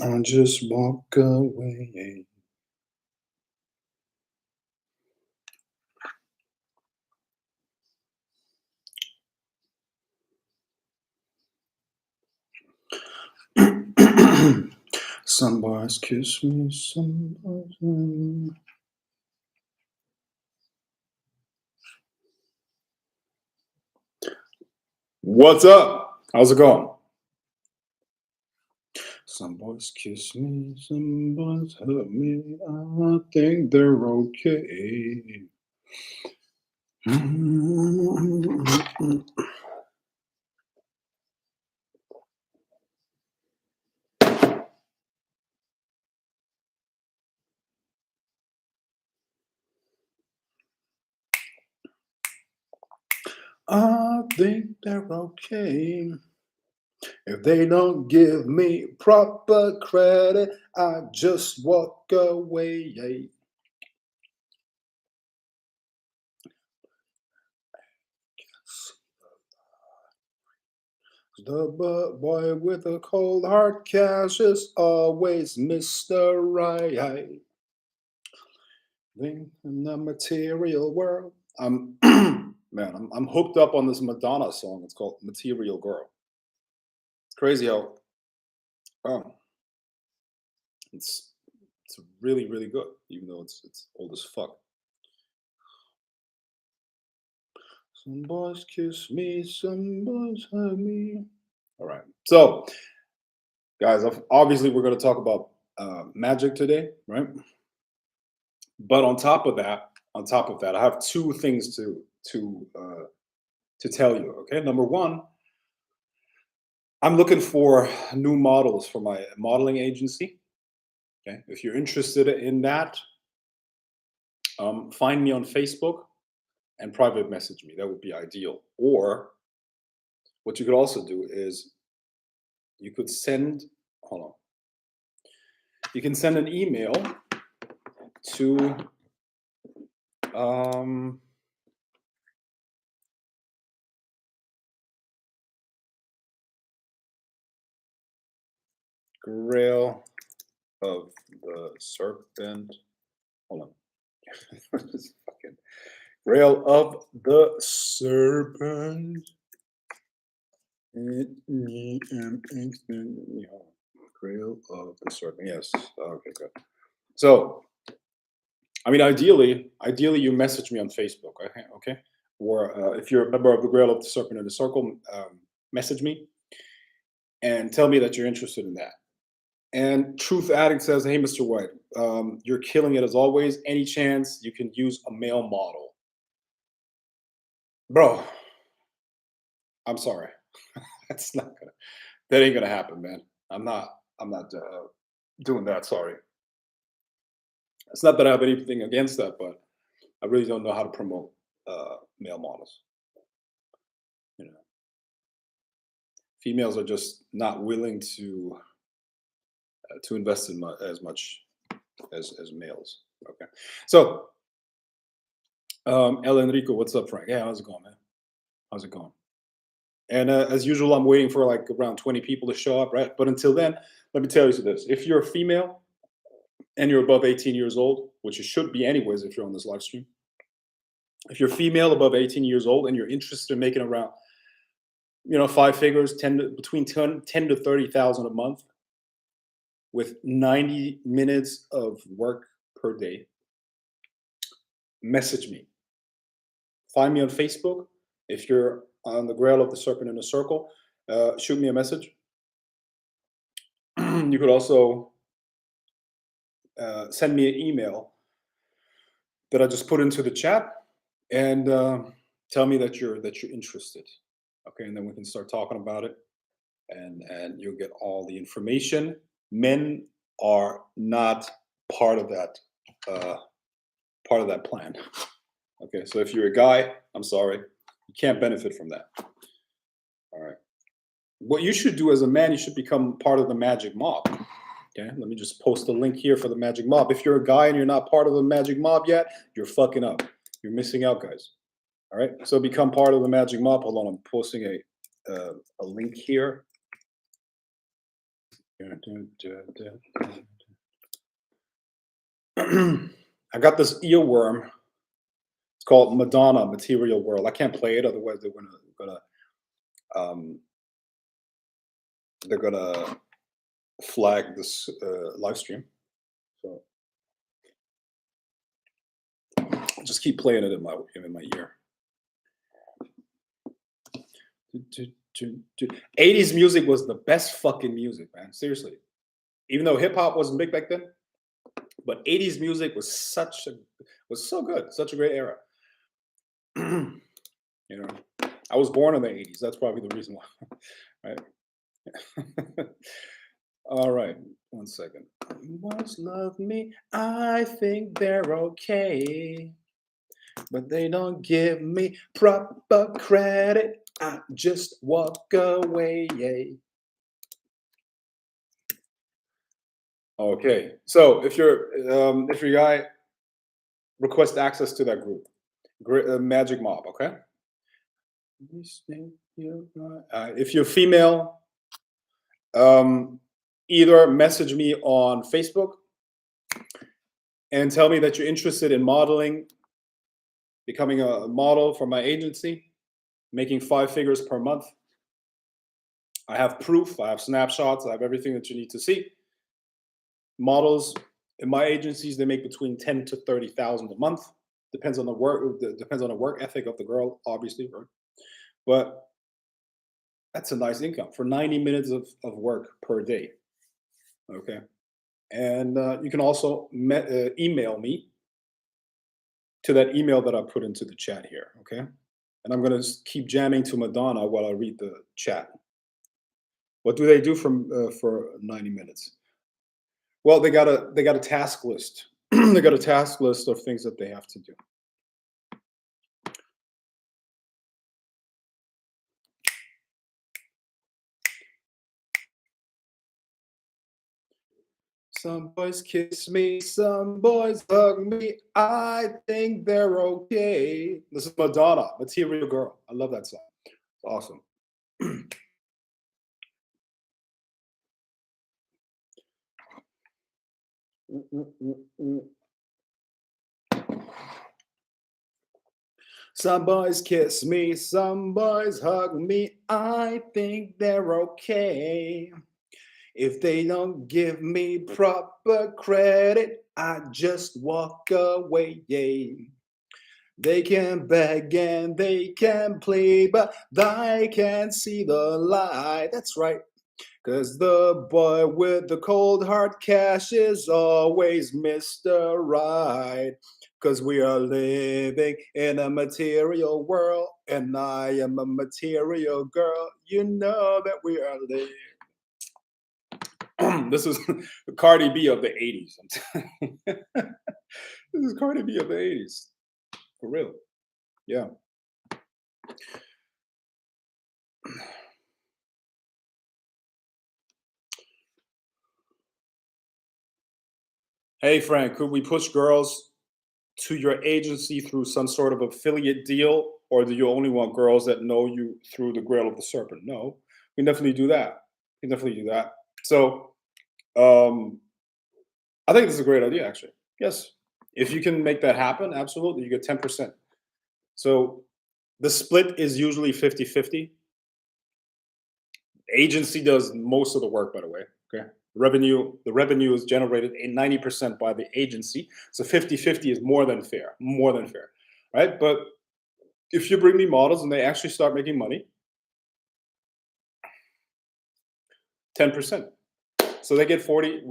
I just walk away. Some boys kiss me, some boys. What's up? How's it going? Some boys kiss me, some boys hurt me. I think they're okay. I think they're okay. If they don't give me proper credit, I just walk away. The boy with a cold hard cash is always Mr. Right. In the material world. I'm hooked up on this Madonna song. It's called Material Girl. It's crazy how um, it's it's really, really good, even though it's old as fuck. Some boys kiss me, some boys hug me. All right. So, guys, obviously we're going to talk about magic today, right? But on top of that, I have two things to tell you. Okay, number one, I'm looking for new models for my modeling agency. Okay, if you're interested in that, find me on Facebook and private message me. That would be ideal. Or what you could also do is you could send. Hold on. You can send an email to um, Grail of the Serpent. Hold on. Just fucking Grail of the Serpent. Grail of the Serpent. Yes. Okay, good. So, I mean, ideally, you message me on Facebook. Okay, okay. Or if you're a member of the Grail of the Serpent in the Circle, message me and tell me that you're interested in that. And Truth Addict says, "Hey, Mr. White, you're killing it as always. Any chance you can use a male model, bro? I'm sorry, that's not gonna. That ain't gonna happen, man. I'm not. I'm not doing that. Sorry. It's not that I have anything against that, but I really don't know how to promote male models. You know, females are just not willing to invest in as much as males. Okay, so El Enrico, what's up, Frank? Yeah, how's it going, man? How's it going? And as usual, I'm waiting for like around 20 people to show up, right? But until then, let me tell you this: if you're a female and you're above 18 years old, which you should be anyways if you're on this live stream, if you're female above 18 years old and you're interested in making around, five figures, between 10 to 30,000 a month with 90 minutes of work per day, message me. Find me on Facebook. If you're on the Grail of the Serpent in a Circle, shoot me a message. You could also send me an email that I just put into the chat and tell me that you're interested. Okay, and then we can start talking about it, and you'll get all the information. Men are not part of that plan. Okay, so if you're a guy, I'm sorry, you can't benefit from that. All right. What you should do as a man, you should become part of the Magic Mob. Okay, let me just post a link here for the Magic Mob. If you're a guy and you're not part of the Magic Mob yet, you're fucking up. You're missing out, guys. All right, so become part of the Magic Mob. Hold on, I'm posting a link here. I got this earworm. It's called Madonna Material World. I can't play it, otherwise they're gonna flag this live stream. So I'll just keep playing it in my ear. 80s music was the best fucking music, man. Seriously. Even though hip hop wasn't big back then, but 80s music was so good, such a great era. You know, I was born in the 80s. That's probably the reason why. Right? All right, one second. You once loved me, I think they're okay, but they don't give me proper credit. I just walk away. Okay, so if you're a guy, request access to that group, Magic Mob. Okay. If you're female, either message me on Facebook and tell me that you're interested in modeling, becoming a model for my agency, making 5 figures per month. I have proof, I have snapshots, I have everything that you need to see. Models in my agencies, they make between 10 to 30,000 a month. Depends on the work ethic of the girl, obviously, right? But that's a nice income for 90 minutes of work per day. Okay. And you can also email me to that email that I put into the chat here. Okay. And I'm going to keep jamming to Madonna while I read the chat. What do they do for 90 minutes? Well, they got a task list. They got a task list of things that they have to do. Some boys kiss me, some boys hug me. I think they're okay. This is Madonna, Material Girl. I love that song. It's awesome. Some boys kiss me, some boys hug me. I think they're okay. If they don't give me proper credit, I just walk away. They can beg and they can plead, but they can't see the light. That's right. Cause the boy with the cold hard cash is always Mr. Right. Cause we are living in a material world, and I am a material girl. You know that we are living. This is Cardi B of the 80s. This is Cardi B of the 80s. For real. Yeah. Hey, Frank, could we push girls to your agency through some sort of affiliate deal? Or do you only want girls that know you through the Grail of the Serpent? No, we can definitely do that. We can definitely do that. So I think this is a great idea, actually. Yes. If you can make that happen, absolutely. You get 10%. So the split is usually 50-50. Agency does most of the work, by the way. Okay. The revenue is generated in 90% by the agency. So 50-50 is more than fair. More than fair. Right? But if you bring me models and they actually start making money, 10%. So they get 40.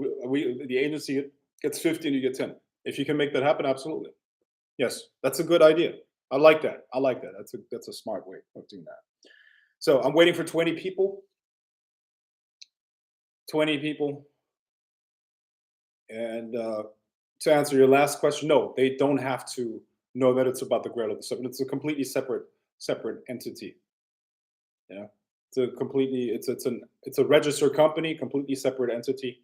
The agency gets 50 and you get 10. If you can make that happen, absolutely. Yes, that's a good idea. I like that. I like that. That's a smart way of doing that. So I'm waiting for 20 people. 20 people. And to answer your last question, no, they don't have to know that it's about the Grail of the Serpent. It's a completely separate entity. Yeah, it's a registered company, completely separate entity.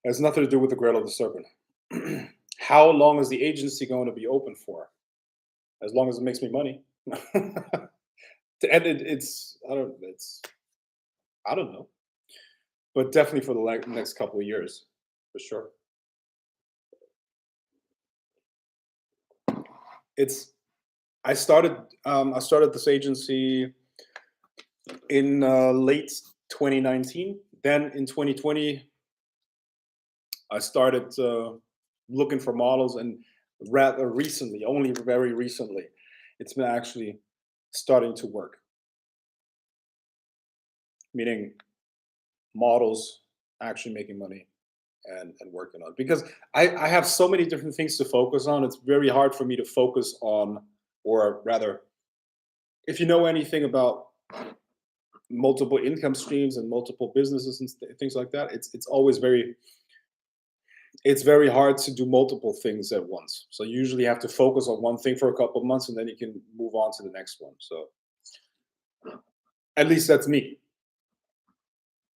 Has nothing to do with the Grail of the Serpent. How long is the agency going to be open for? As long as it makes me money. And I don't know, but definitely for the next couple of years, for sure. It's I started this agency in late 2019. Then in 2020, I started looking for models, and rather recently, only very recently, it's been actually starting to work. Meaning models actually making money and working on it. Because I have so many different things to focus on. It's very hard for me to focus on, or rather, if you know anything about multiple income streams and multiple businesses and things like that, it's very hard to do multiple things at once. So you usually have to focus on one thing for a couple of months, and then you can move on to the next one. So at least that's me.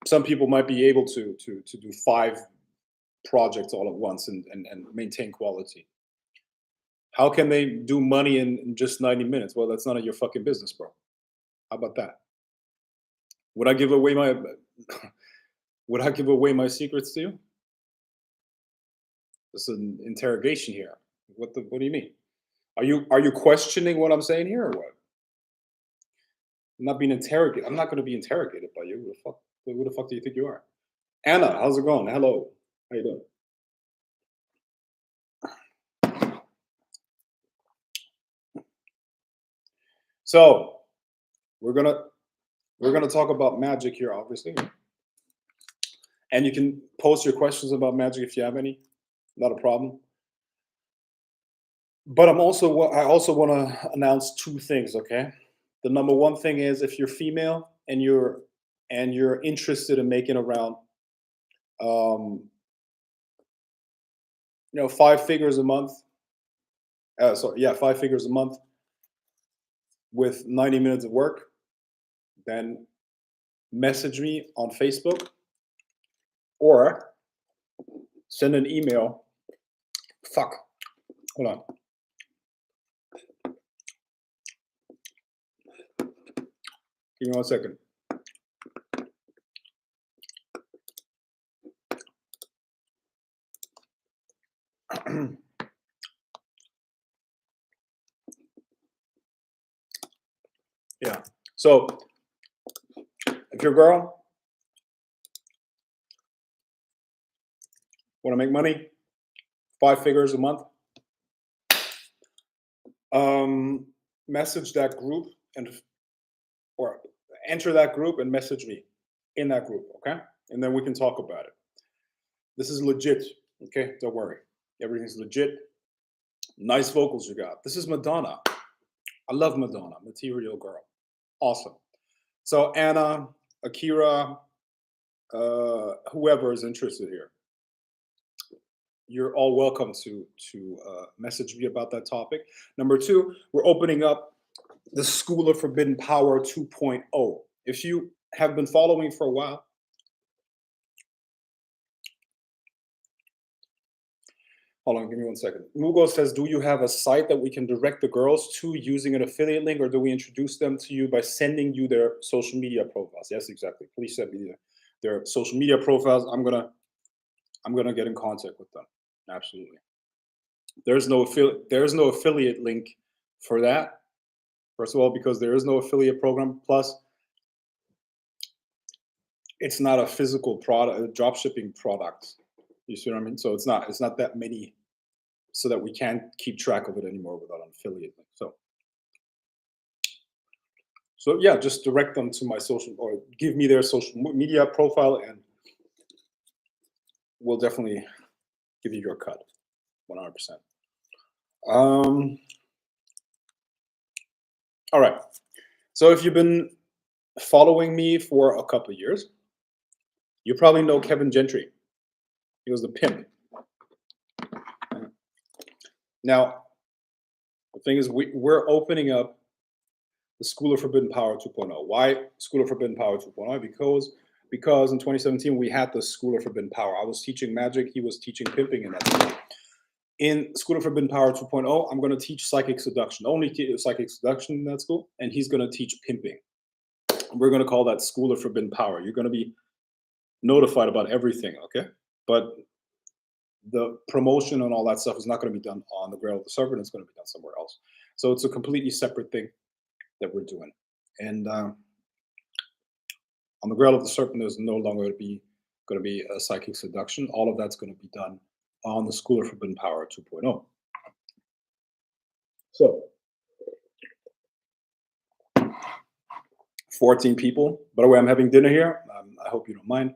Some people might be able to do 5 projects all at once and maintain quality. How can they do money in just 90 minutes? Well, that's none of your fucking business, bro. How about that? Would I give away my would I give away my secrets to you? This is an interrogation here. What do you mean? Are you questioning what I'm saying here, or what? I'm not being interrogated. I'm not going to be interrogated by you. Who the fuck do you think you are? Anna, how's it going? Hello. How you doing? So we're gonna talk about magic here, obviously, and you can post your questions about magic if you have any. Not a problem. But I also want to announce 2 things. Okay, the number one thing is, if you're female and you're interested in making around, um, 5 figures a month. Sorry, yeah, 5 figures a month with 90 minutes of work, then message me on Facebook or send an email. Fuck. Hold on. Give me 1 second. Yeah. So if you're a girl, want to make money, 5 figures a month, message that group or enter that group and message me in that group, okay? And then we can talk about it. This is legit, okay? Don't worry. Everything's legit. Nice vocals you got. This is Madonna. I love Madonna, Material Girl. Awesome. So Anna, Akira, whoever is interested here, you're all welcome to message me about that topic. Number 2, we're opening up the School of Forbidden Power 2.0. If you have been following for a while, hold on, give me 1 second. Mugo says, do you have a site that we can direct the girls to using an affiliate link, or do we introduce them to you by sending you their social media profiles? Yes, exactly. Please send me their social media profiles. I'm gonna get in contact with them. Absolutely. There's no affiliate link for that. First of all, because there is no affiliate program. Plus, it's not a physical product, a drop shipping product. You see what I mean? So it's not that many, so that we can't keep track of it anymore without an affiliate link. So yeah, just direct them to my social, or give me their social media profile, and we'll definitely give you your cut, 100%. All right. So if you've been following me for a couple of years, you probably know Kevin Gentry. He was the pimp. Now, the thing is, we're opening up the School of Forbidden Power 2.0. Why School of Forbidden Power 2.0? Because in 2017 we had the School of Forbidden Power. I was teaching magic, he was teaching pimping in that school. In School of Forbidden Power 2.0, I'm going to teach psychic seduction, only psychic seduction in that school, and he's going to teach pimping. We're going to call that School of Forbidden Power. You're going to be notified about everything, okay? But the promotion and all that stuff is not going to be done on the Grail of the Serpent. It's going to be done somewhere else. So it's a completely separate thing that we're doing. And on the Grail of the Serpent, there's no longer going to be a psychic seduction. All of that's going to be done on the School of Forbidden Power 2.0. So 14 people. By the way, I'm having dinner here. I hope you don't mind.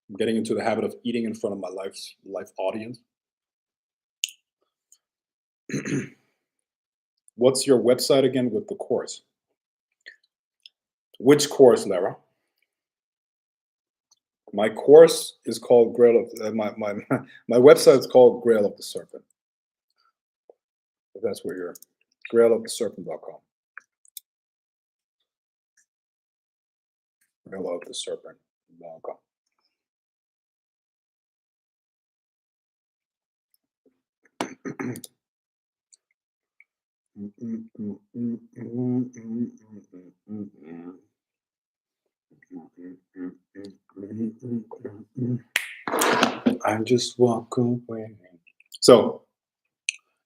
I'm getting into the habit of eating in front of my live audience. What's your website again with the course? Which course, Lara? My course is called Grail of my website is called Grail of the Serpent. If that's where you're, grailoftheserpent.com. Grailoftheserpent.com. I just walk away. So,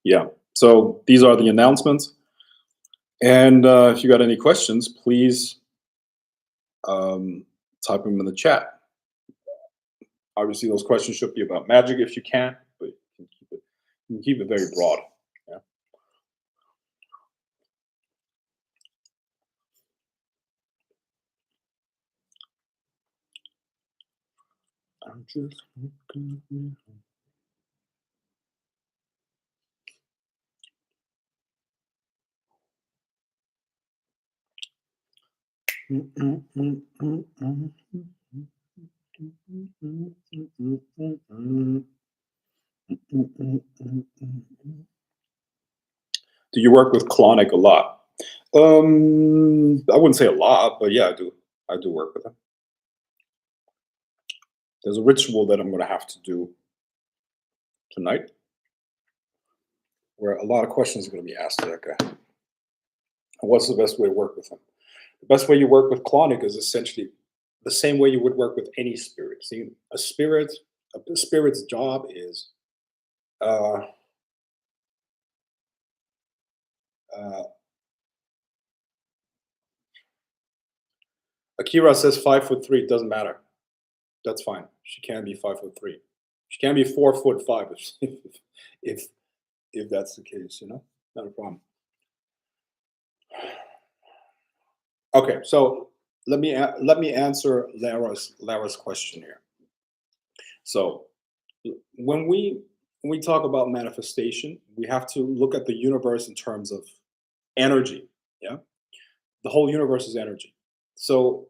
yeah. So these are the announcements. And if you got any questions, please type them in the chat. Obviously, those questions should be about magic if you can, but you can keep it very broad. Yeah. I'm just Do you work with Clonic a lot? I wouldn't say a lot, but yeah, I do. I do work with them. There's a ritual that I'm going to have to do tonight, where a lot of questions are going to be asked to that guy. What's the best way to work with him? The best way you work with Clonic is essentially the same way you would work with any spirit. See, a spirit's job is Akira says 5'3". Doesn't matter. That's fine. She can be 5'3". She can be 4'5" if that's the case. You know, not a problem. Okay, so let me answer Lara's question here. So when we talk about manifestation, we have to look at the universe in terms of energy. Yeah, the whole universe is energy. So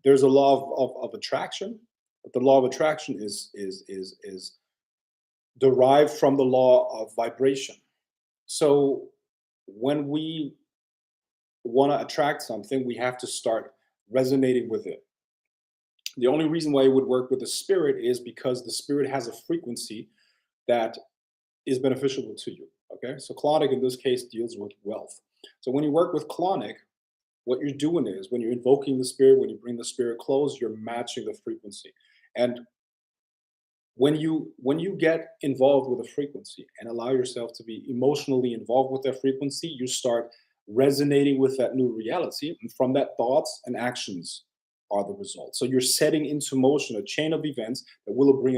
there's a law of attraction, but the law of attraction is derived from the law of vibration. So when we want to attract something, we have to start resonating with it. The only reason why it would work with the spirit is because the spirit has a frequency that is beneficial to you. Okay, so Clonic in this case deals with wealth. So when you work with Clonic, what you're doing is when you're invoking the spirit, when you bring the spirit close, you're matching the frequency. And when you get involved with a frequency and allow yourself to be emotionally involved with that frequency, you start resonating with that new reality, and from that, thoughts and actions are the result. So you're setting into motion a chain of events that will bring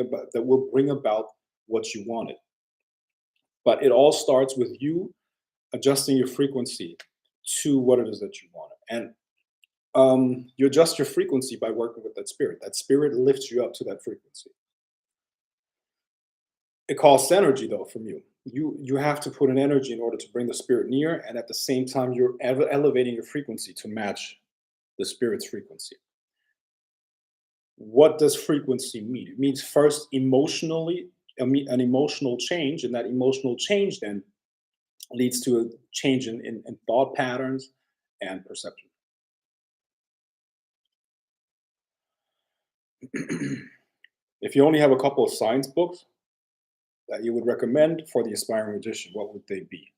about what you wanted. But it all starts with you adjusting your frequency to what it is that you want. And you adjust your frequency by working with that spirit. That spirit lifts you up to that frequency. It costs energy though from you. You have to put an energy in order to bring the spirit near, and at the same time you're elevating your frequency to match the spirit's frequency. What does frequency mean? It means first emotionally, an emotional change, and that emotional change then leads to a change in thought patterns and perception. If you only have a couple of science books that you would recommend for the aspiring magician, what would they be?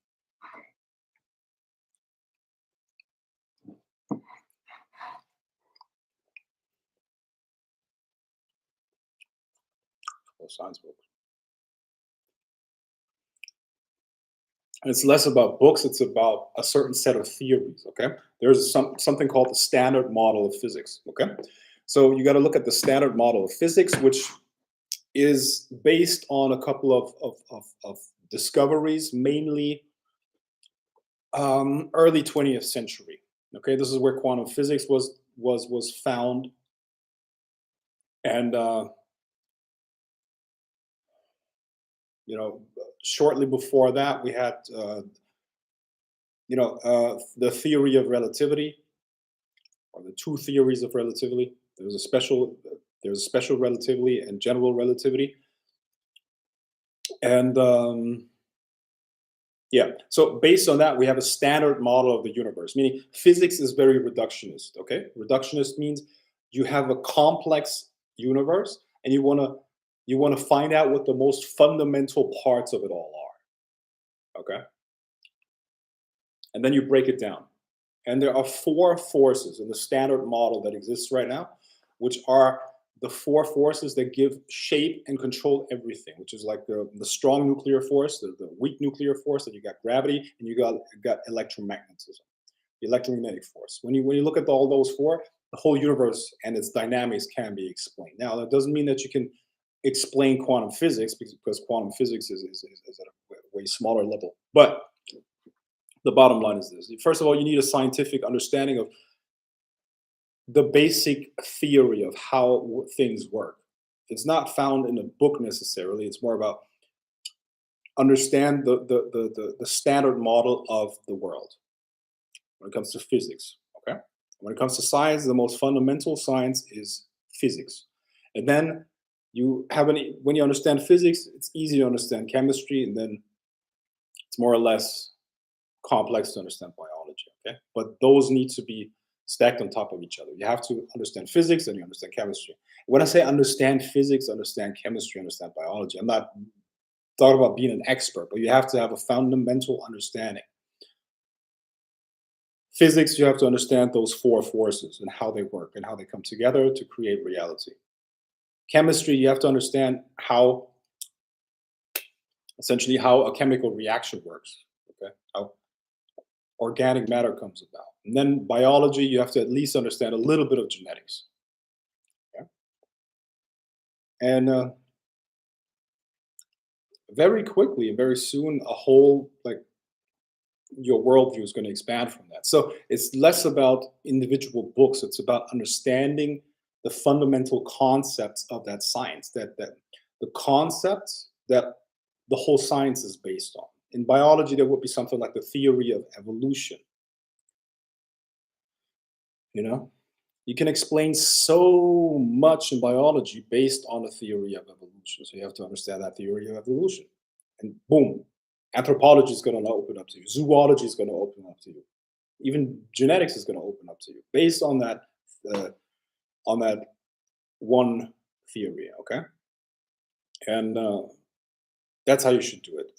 Couple of science books. And it's less about books, it's about a certain set of theories, okay? There's something called the standard model of physics, okay? So you got to look at the standard model of physics, which is based on a couple of discoveries, mainly early 20th century. Okay, this is where quantum physics was found, and you know, shortly before that, we had the theory of relativity, or the two theories of relativity. There's a special relativity and general relativity, and yeah. So based on that, we have a standard model of the universe, meaning physics is very reductionist. Okay, reductionist means you have a complex universe, and you want to find out what the most fundamental parts of it all are. Okay, and then you break it down. And there are four forces in the standard model that exists right now, which are the four forces that give shape and control everything, which is like the strong nuclear force, the weak nuclear force, and you got gravity, and you got electromagnetism, the electromagnetic force. When you look at all those four, the whole universe and its dynamics can be explained. Now, that doesn't mean that you can explain quantum physics, because quantum physics is at a way smaller level. But the bottom line is this: first of all, you need a scientific understanding of the basic theory of how things work. It's not found in a book necessarily. It's more about understand the standard model of the world when it comes to physics. Okay, when it comes to science, the most fundamental science is physics, and then when you understand physics, it's easy to understand chemistry, and then it's more or less complex to understand biology. Okay, but those need to be stacked on top of each other. You have to understand physics and you understand chemistry. When I say understand physics, understand chemistry, understand biology, I'm not talking about being an expert, but you have to have a fundamental understanding. Physics, you have to understand those four forces and how they work and how they come together to create reality. Chemistry, you have to understand how essentially how a chemical reaction works. Okay, how organic matter comes about. And then biology, you have to at least understand a little bit of genetics. Okay? And very quickly and very soon, a whole like your worldview is going to expand from that. So it's less about individual books; it's about understanding the fundamental concepts of that science. That the concepts that the whole science is based on. In biology, there would be something like the theory of evolution. You know, you can explain so much in biology based on a theory of evolution. So you have to understand that theory of evolution. And boom, anthropology is going to open up to you. Zoology is going to open up to you. Even genetics is going to open up to you based uh, on that one theory. Okay, and that's how you should do it.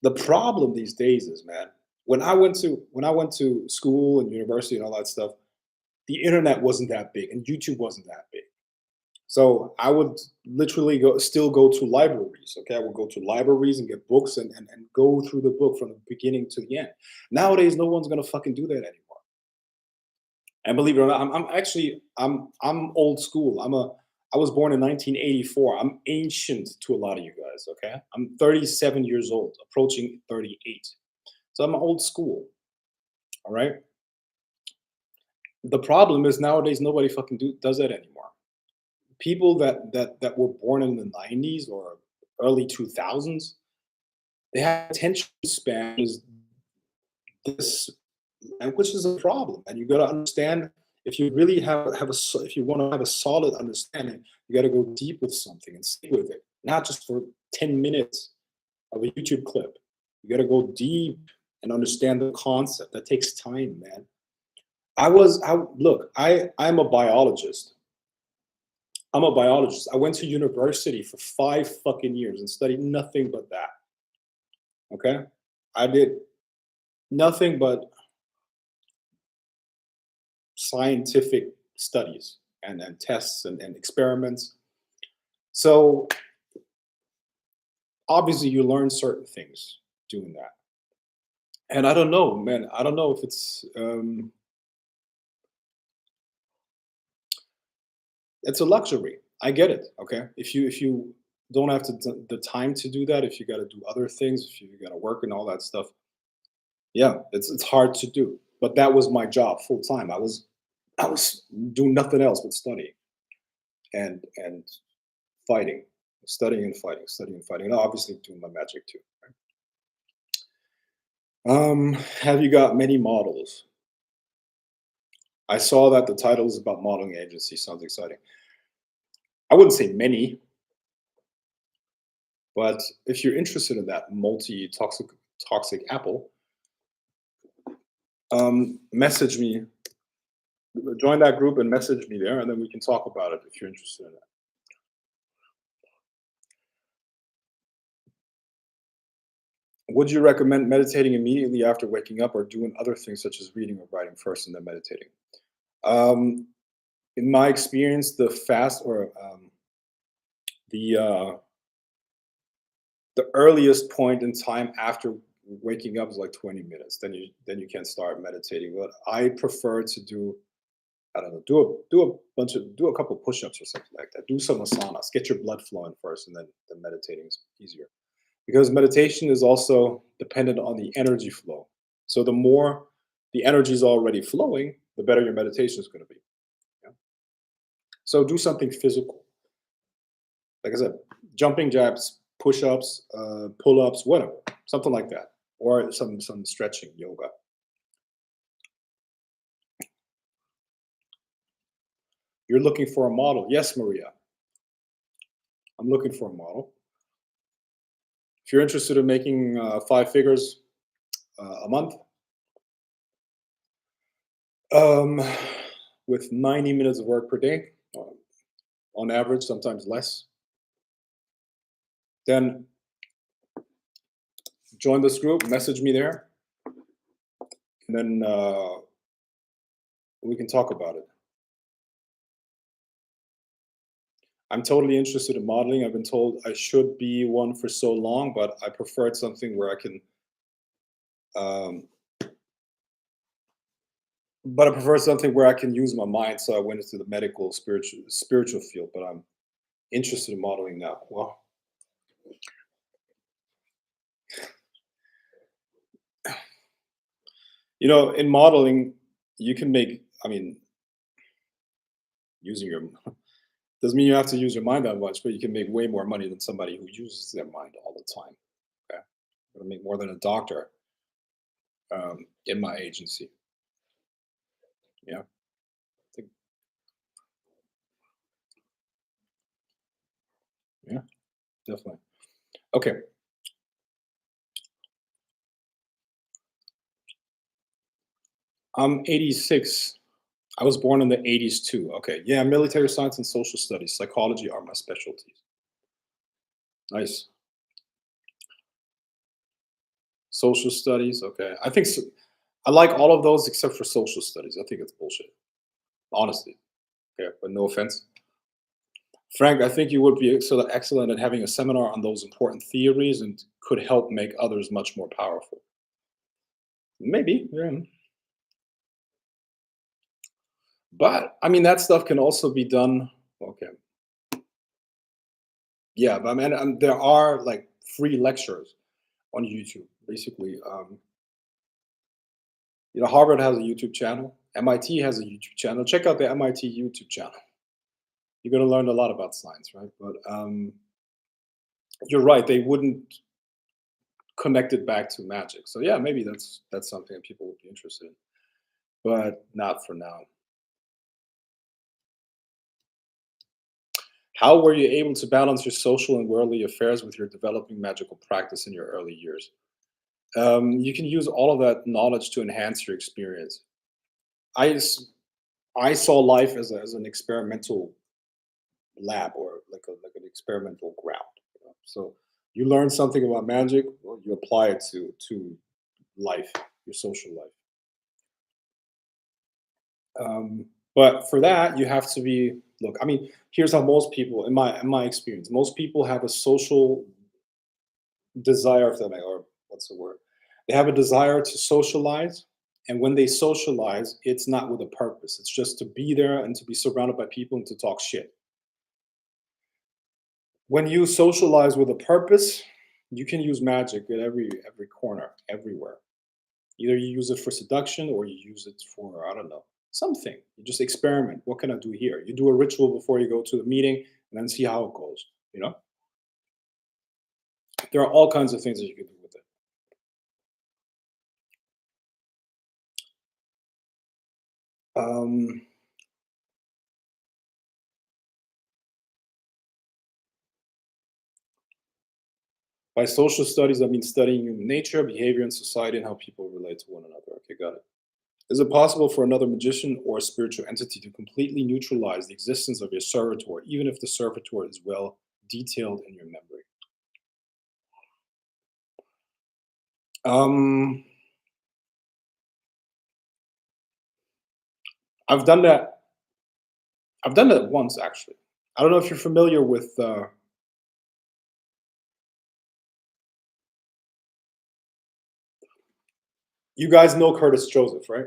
The problem these days is, man, when I went to school and university and all that stuff, the internet wasn't that big and YouTube wasn't that big. So I would literally go to libraries. Okay, I would go to libraries and get books and go through the book from the beginning to the end. Nowadays, no one's gonna fucking do that anymore. And believe it or not, I'm old school. I was born in 1984. I'm ancient to a lot of you guys. Okay, I'm 37 years old, approaching 38. So I'm old school. All right. The problem is nowadays nobody fucking does that anymore. People that were born in the 90s or early 2000s, they have attention span is this, and which is a problem. And you got to understand If you really if you want to have a solid understanding, you got to go deep with something and stay with it, not just for 10 minutes of a YouTube clip. You got to go deep and understand the concept. That takes time, man. I'm a biologist. I'm a biologist. I went to university for 5 fucking years and studied nothing but that. Okay, I did nothing but scientific studies and tests and experiments. So obviously, you learn certain things doing that. And I don't know, man. I don't know if it's a luxury. I get it. Okay, if you don't have the time to do that, if you got to do other things, if you got to work and all that stuff, yeah, it's hard to do. But that was my job full time. I was doing nothing else but studying and fighting, studying and fighting, studying and fighting, and obviously doing my magic too. Have you got many models? I saw that the title is about modeling agency. Sounds exciting. I wouldn't say many, but if you're interested in that multi toxic apple, message me, join that group and message me there, and then we can talk about it if you're interested in it. Would you recommend meditating immediately after waking up or doing other things such as reading or writing first and then meditating? Um, in my experience, the fast or the the earliest point in time after waking up is like 20 minutes. Then you can start meditating. But I prefer to do, I don't know, do a couple push-ups or something like that. Do some asanas. Get your blood flowing first, and then meditating is easier. Because meditation is also dependent on the energy flow. So the more the energy is already flowing, the better your meditation is going to be. Yeah? So do something physical. Like I said, jumping jacks, push-ups, pull-ups, whatever, something like that, or some stretching, yoga. You're looking for a model. Yes, Maria, I'm looking for a model. If you're interested in making 5 figures a month, um, with 90 minutes of work per day, on average, sometimes less, then join this group, message me there, and then we can talk about it. I'm totally interested in modeling. I've been told I should be one for so long, but I preferred something where I can. Um, but I prefer something where I can use my mind. So I went into the medical, spiritual field. But I'm interested in modeling now. Well, in modeling, you can make. I mean, using your doesn't mean you have to use your mind that much, but you can make way more money than somebody who uses their mind all the time. Okay, I'm gonna make more than a doctor in my agency. Yeah, think- yeah, definitely. Okay, I'm 86. I was born in the 80s too. Okay, yeah, military science and social studies, psychology are my specialties. Nice. Social studies. Okay, I think I like all of those except for social studies. I think it's bullshit, honestly. Okay, but no offense. Frank, I think you would be excellent at having a seminar on those important theories and could help make others much more powerful. Maybe, yeah. But I mean, that stuff can also be done. Okay, yeah, but I mean, there are like free lectures on YouTube. Basically, Harvard has a YouTube channel. MIT has a YouTube channel. Check out the MIT YouTube channel. You're going to learn a lot about science, right? But you're right; they wouldn't connect it back to magic. So yeah, maybe that's something that people would be interested in, but not for now. How were you able to balance your social and worldly affairs with your developing magical practice in your early years? You can use all of that knowledge to enhance your experience. I, s- I saw life as an experimental lab, or like an experimental ground. So you learn something about magic, or you apply it to life, your social life. But for that, you have to be look. I mean, here's how most people, in my experience, most people have a social desire, if that or what's the word? They have a desire to socialize, and when they socialize, it's not with a purpose. It's just to be there and to be surrounded by people and to talk shit. When you socialize with a purpose, you can use magic at every corner, everywhere. Either you use it for seduction or you use it for, I don't know, something. You just experiment. What can I do here? You do a ritual before you go to the meeting and then see how it goes. There are all kinds of things that you can do with it. Um, by social studies, I mean studying human nature, behavior, and society, and how people relate to one another. Okay, got it. Is it possible for another magician or spiritual entity to completely neutralize the existence of your servitor, even if the servitor is well detailed in your memory? Um, I've done that. I've done that once, actually. I don't know if you're familiar with. You guys know Curtis Joseph, right?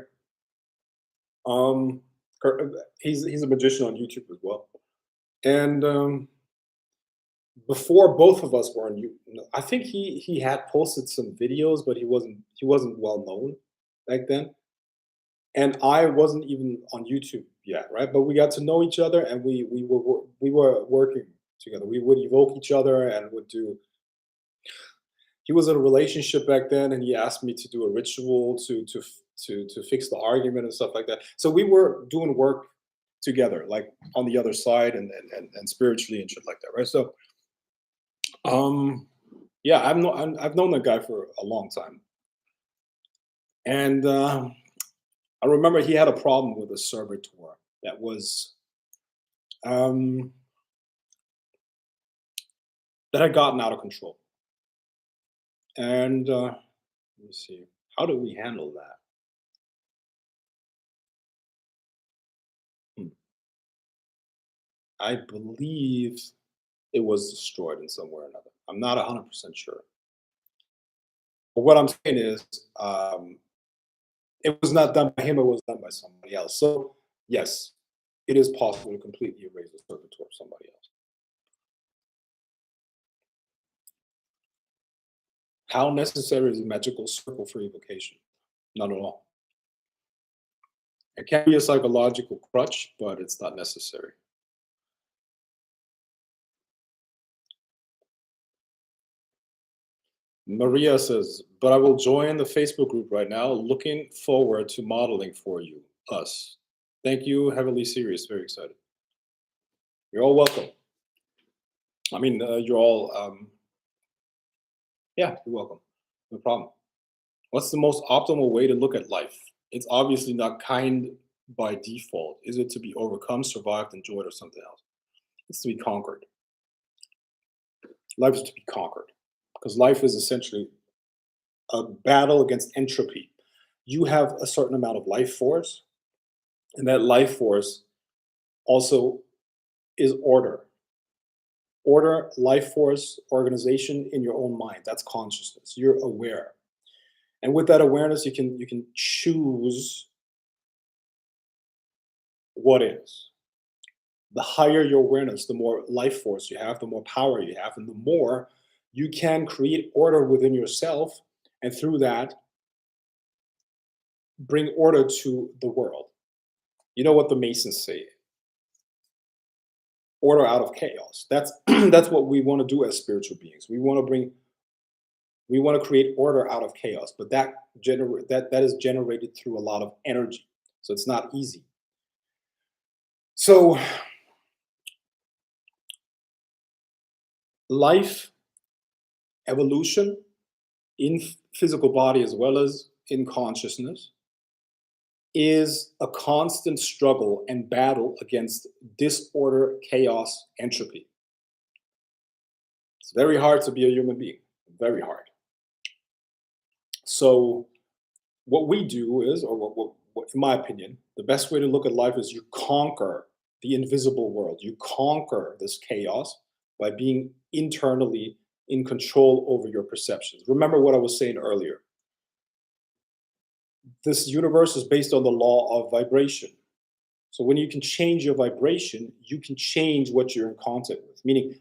Um, he's a magician on YouTube as well. And before both of us were on you, I think he had posted some videos, but he wasn't well known back then. And I wasn't even on YouTube yet, right? But we got to know each other, and we were working together. We would evoke each other and would do. He was in a relationship back then, and he asked me to do a ritual to fix the argument and stuff like that. So we were doing work together, like on the other side, and spiritually and shit like that, right? So um, yeah, I've known that guy for a long time, and I remember he had a problem with a servitor that was um, that had gotten out of control. And let me see, how do we handle that? Hmm. I believe it was destroyed in some way or another. I'm not 100% sure. But what I'm saying is, it was not done by him, it was done by somebody else. So, yes, it is possible to completely erase the servitor of somebody else. How necessary is a magical circle for evocation? Not at all. It can be a psychological crutch, but it's not necessary. Maria says, but I will join the Facebook group right now. Looking forward to modeling for you, us. Thank you, Heavily Serious. Very excited. You're all welcome. I mean, you're all, yeah, you're welcome. No problem. What's the most optimal way to look at life? It's obviously not kind by default. Is it to be overcome, survived, enjoyed, or something else? It's to be conquered. Life is to be conquered because life is essentially a battle against entropy. You have a certain amount of life force, and that life force also is order. Order, life force, organization in your own mind. That's consciousness. You're aware. And with that awareness, you can choose what is. The higher your awareness, the more life force you have, the more power you have, and the more you can create order within yourself, and through that bring order to the world. You know what the Masons say: order out of chaos. That's that's what we want to do as spiritual beings. We want to create order out of chaos, but that is generated through a lot of energy. So it's not easy. So Life, evolution in physical body as well as in consciousness is a constant struggle and battle against disorder, chaos, entropy. It's very hard to be a human being, very hard. So, what we do is, or in my opinion, the best way to look at life is you conquer the invisible world. You conquer this chaos by being internally in control over your perceptions. Remember what I was saying earlier. This universe is based on the law of vibration. So when you can change your vibration, you can change what you're in contact with, meaning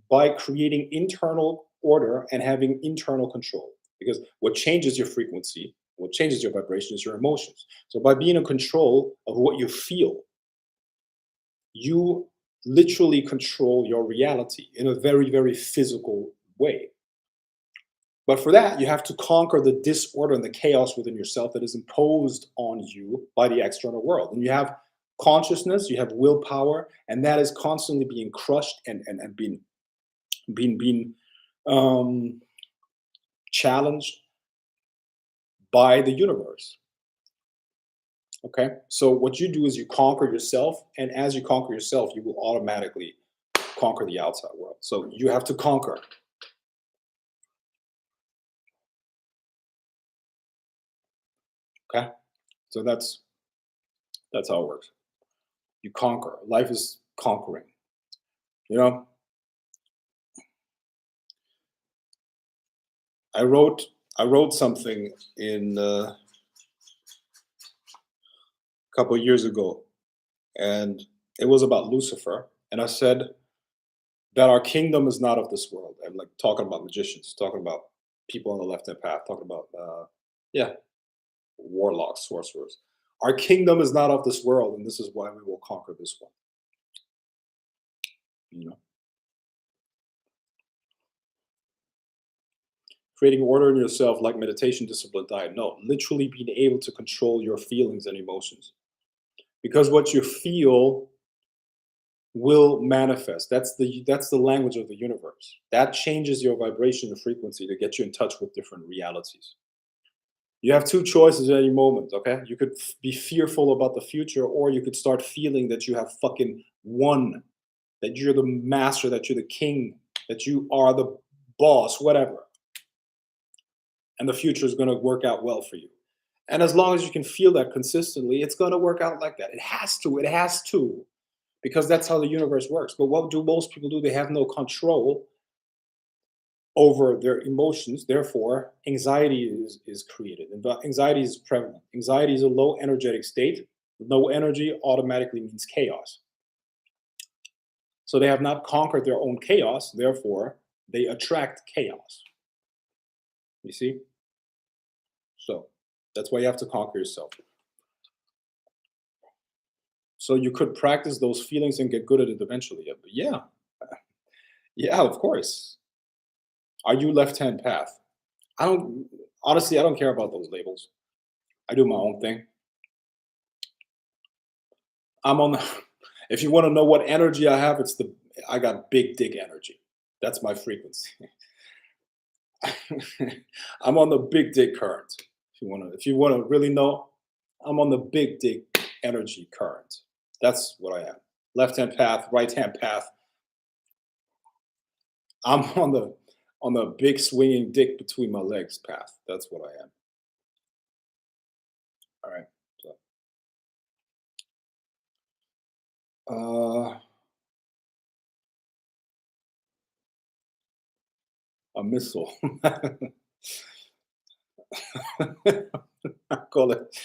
by creating internal order and having internal control. Because what changes your frequency, what changes your vibration is your emotions. So by being in control of what you feel, you literally control your reality in a very, very physical way. But for that, you have to conquer the disorder and the chaos within yourself that is imposed on you by the external world. And you have consciousness, you have willpower, and that is constantly being crushed and being challenged by the universe. Okay, so what you do is you conquer yourself, and as you conquer yourself, you will automatically conquer the outside world. So you have to conquer. Okay, so that's how it works. You conquer. Life is conquering. You know, I wrote I wrote something in a couple of years ago, and it was about Lucifer. And I said that our kingdom is not of this world. I'm like talking about magicians, talking about people on the left hand path, talking about yeah, warlocks, sorcerers. Our kingdom is not of this world, and this is why we will conquer this one. You know, creating order in yourself, like meditation, discipline, diet. No, literally being able to control your feelings and emotions, because what you feel will manifest. That's the language of the universe. That changes your vibration and frequency to get you in touch with different realities. You have two choices at any moment, okay? You could be fearful about the future, or you could start feeling that you have fucking won, that you're the master, that you're the king, that you are the boss, whatever. And the future is going to work out well for you. And as long as you can feel that consistently, it's going to work out like that. It has to, because that's how the universe works. But what do most people do? They have no control over their emotions. Therefore, anxiety is created. And anxiety is prevalent. Anxiety is a low energetic state. Low energy automatically means chaos. So they have not conquered their own chaos. Therefore, they attract chaos. You see? So that's why you have to conquer yourself. So you could practice those feelings and get good at it eventually. Yeah, yeah, of course. Are you left-hand path? I don't honestly. I don't care about those labels. I do my own thing. I'm on the. If you want to know what energy I have, I got big dick energy. That's my frequency. I'm on the big dick current. If you wanna really know, I'm on the big dick energy current. That's what I am. Left hand path, right hand path. I'm on the big swinging dick between my legs path. That's what I am. All right. So, a missile. I call it.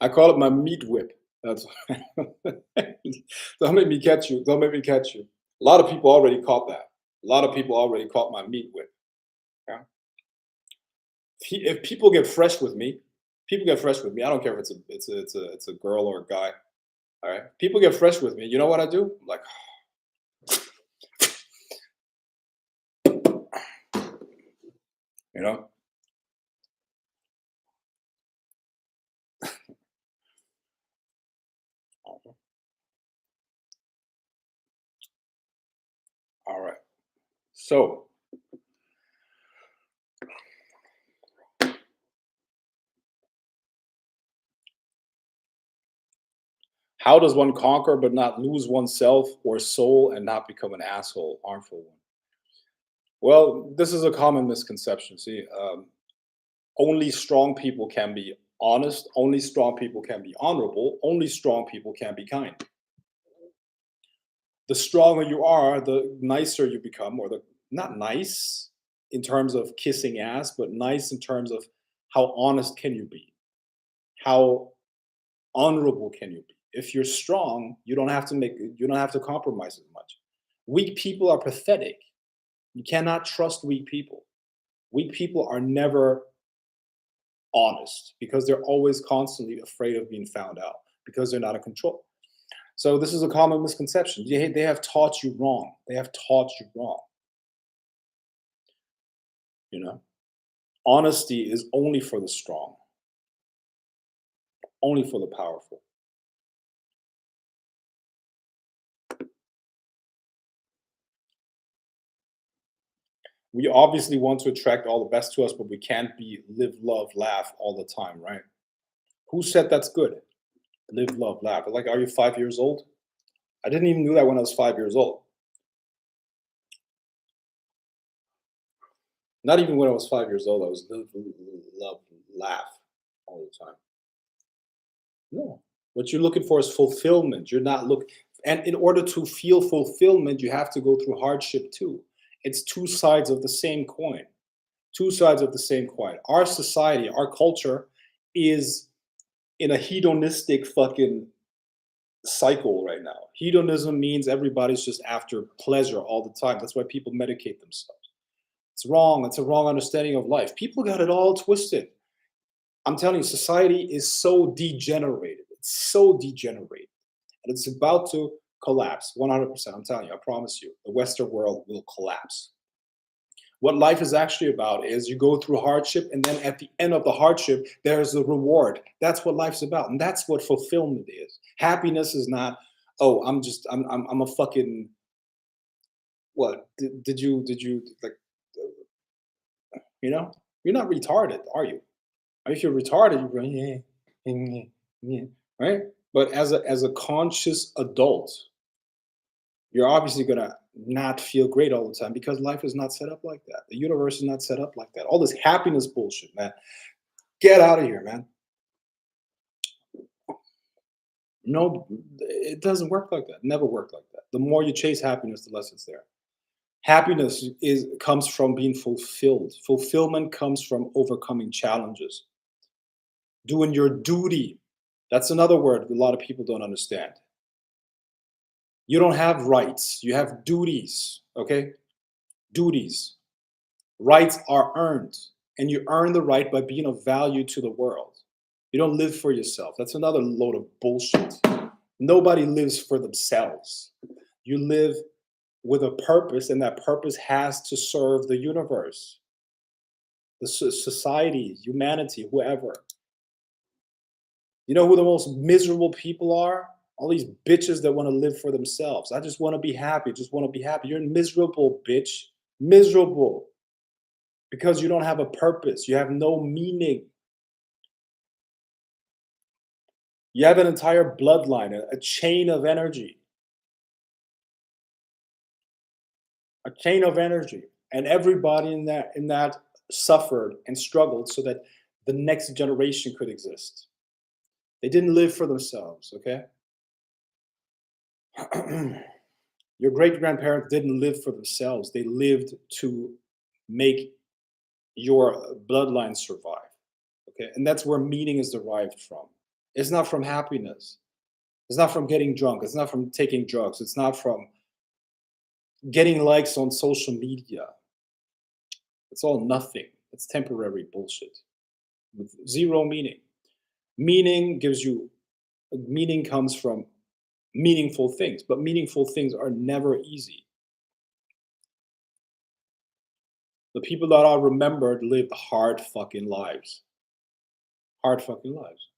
I call it my meat whip. That's don't make me catch you. Don't make me catch you. A lot of people already caught that. A lot of people already caught my meat whip. Yeah. If people get fresh with me, people get fresh with me. I don't care if it's a girl or a guy. All right. People get fresh with me. You know what I do? I'm like, you know, all right. So, how does one conquer but not lose oneself or soul and not become an asshole, harmful one? Well, this is a common misconception. See, only strong people can be honest. Only strong people can be honorable. Only strong people can be kind. The stronger you are, the nicer you become, or the not nice in terms of kissing ass, but nice in terms of how honest can you be? How honorable can you be? If you're strong, you don't have to compromise as much. Weak people are pathetic. You cannot trust weak people. Weak people are never honest because they're always constantly afraid of being found out because they're not in control. So this is a common misconception. They have taught you wrong. They have taught you wrong. You know, honesty is only for the strong, only for the powerful. We obviously want to attract all the best to us, but we can't be live, love, laugh all the time, right? Who said that's good? Live, love, laugh. Like, are you 5 years old? I didn't even do that when I was 5 years old. Not even when I was 5 years old. I was live, love, laugh all the time. No. What you're looking for is fulfillment. You're not look and in order to feel fulfillment, you have to go through hardship too. It's two sides of the same coin. Two sides of the same coin. Our society, our culture is in a hedonistic fucking cycle right now. Hedonism means everybody's just after pleasure all the time. That's why people medicate themselves. It's wrong. It's a wrong understanding of life. People got it all twisted. I'm telling you, society is so degenerated. It's so degenerated. And it's about to collapse 100%. I'm telling you, I promise you, the Western world will collapse. What life is actually about is you go through hardship, and then at the end of the hardship, there's a reward. That's what life's about. And that's what fulfillment is. Happiness is not, oh, I'm a fucking, what? Did you, like, you know, you're not retarded, are you? If you're retarded, you're going, yeah, yeah, yeah, right? But as a conscious adult, you're obviously gonna not feel great all the time because life is not set up like that. The universe is not set up like that. All this happiness bullshit, man. Get out of here, man. No, it doesn't work like that. Never worked like that. The more you chase happiness, the less it's there. Happiness is comes from being fulfilled. Fulfillment comes from overcoming challenges, doing your duty. That's another word a lot of people don't understand. You don't have rights, you have duties, okay? Duties. Rights are earned, and you earn the right by being of value to the world. You don't live for yourself. That's another load of bullshit. Nobody lives for themselves. You live with a purpose, and that purpose has to serve the universe, the society, humanity, whoever. You know who the most miserable people are? All these bitches that want to live for themselves. I just want to be happy. Just want to be happy. You're miserable, bitch. Miserable because you don't have a purpose. You have no meaning. You have an entire bloodline, a chain of energy, a chain of energy, and everybody in that suffered and struggled so that the next generation could exist. They didn't live for themselves. Okay. Your great grandparents didn't live for themselves. They lived to make your bloodline survive. Okay. And that's where meaning is derived from. It's not from happiness. It's not from getting drunk. It's not from taking drugs. It's not from getting likes on social media. It's all nothing. It's temporary bullshit with zero meaning. Meaning gives you, meaning comes from meaningful things, but meaningful things are never easy. The people that are remembered lived hard fucking lives. Hard fucking lives.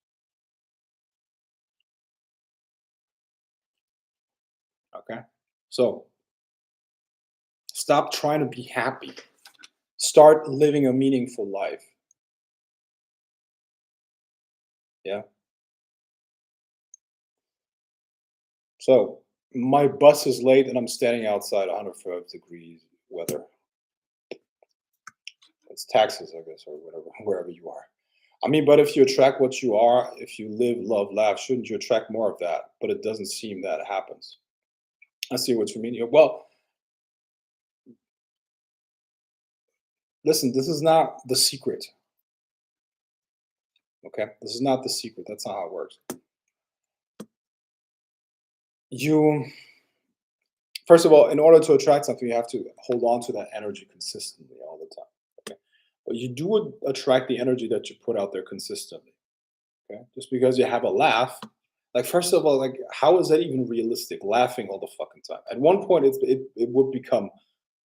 Okay. So Stop trying to be happy. Start living a meaningful life. Yeah. So my bus is late and I'm standing outside 105 degrees weather. It's Texas, I guess, or whatever, wherever you are. I mean, but if you attract what you are, if you live, love, laugh, shouldn't you attract more of that? But it doesn't seem that happens. I see what you mean. Yeah, well, listen, this is not the secret. Okay, this is not the secret. That's not how it works. You First of all, in order to attract something, you have to hold on to that energy consistently all the time. Okay, but you do attract the energy that you put out there consistently. Okay, just because you have a laugh, like first of all, like how is that even realistic? Laughing all the fucking time. At one point, it would become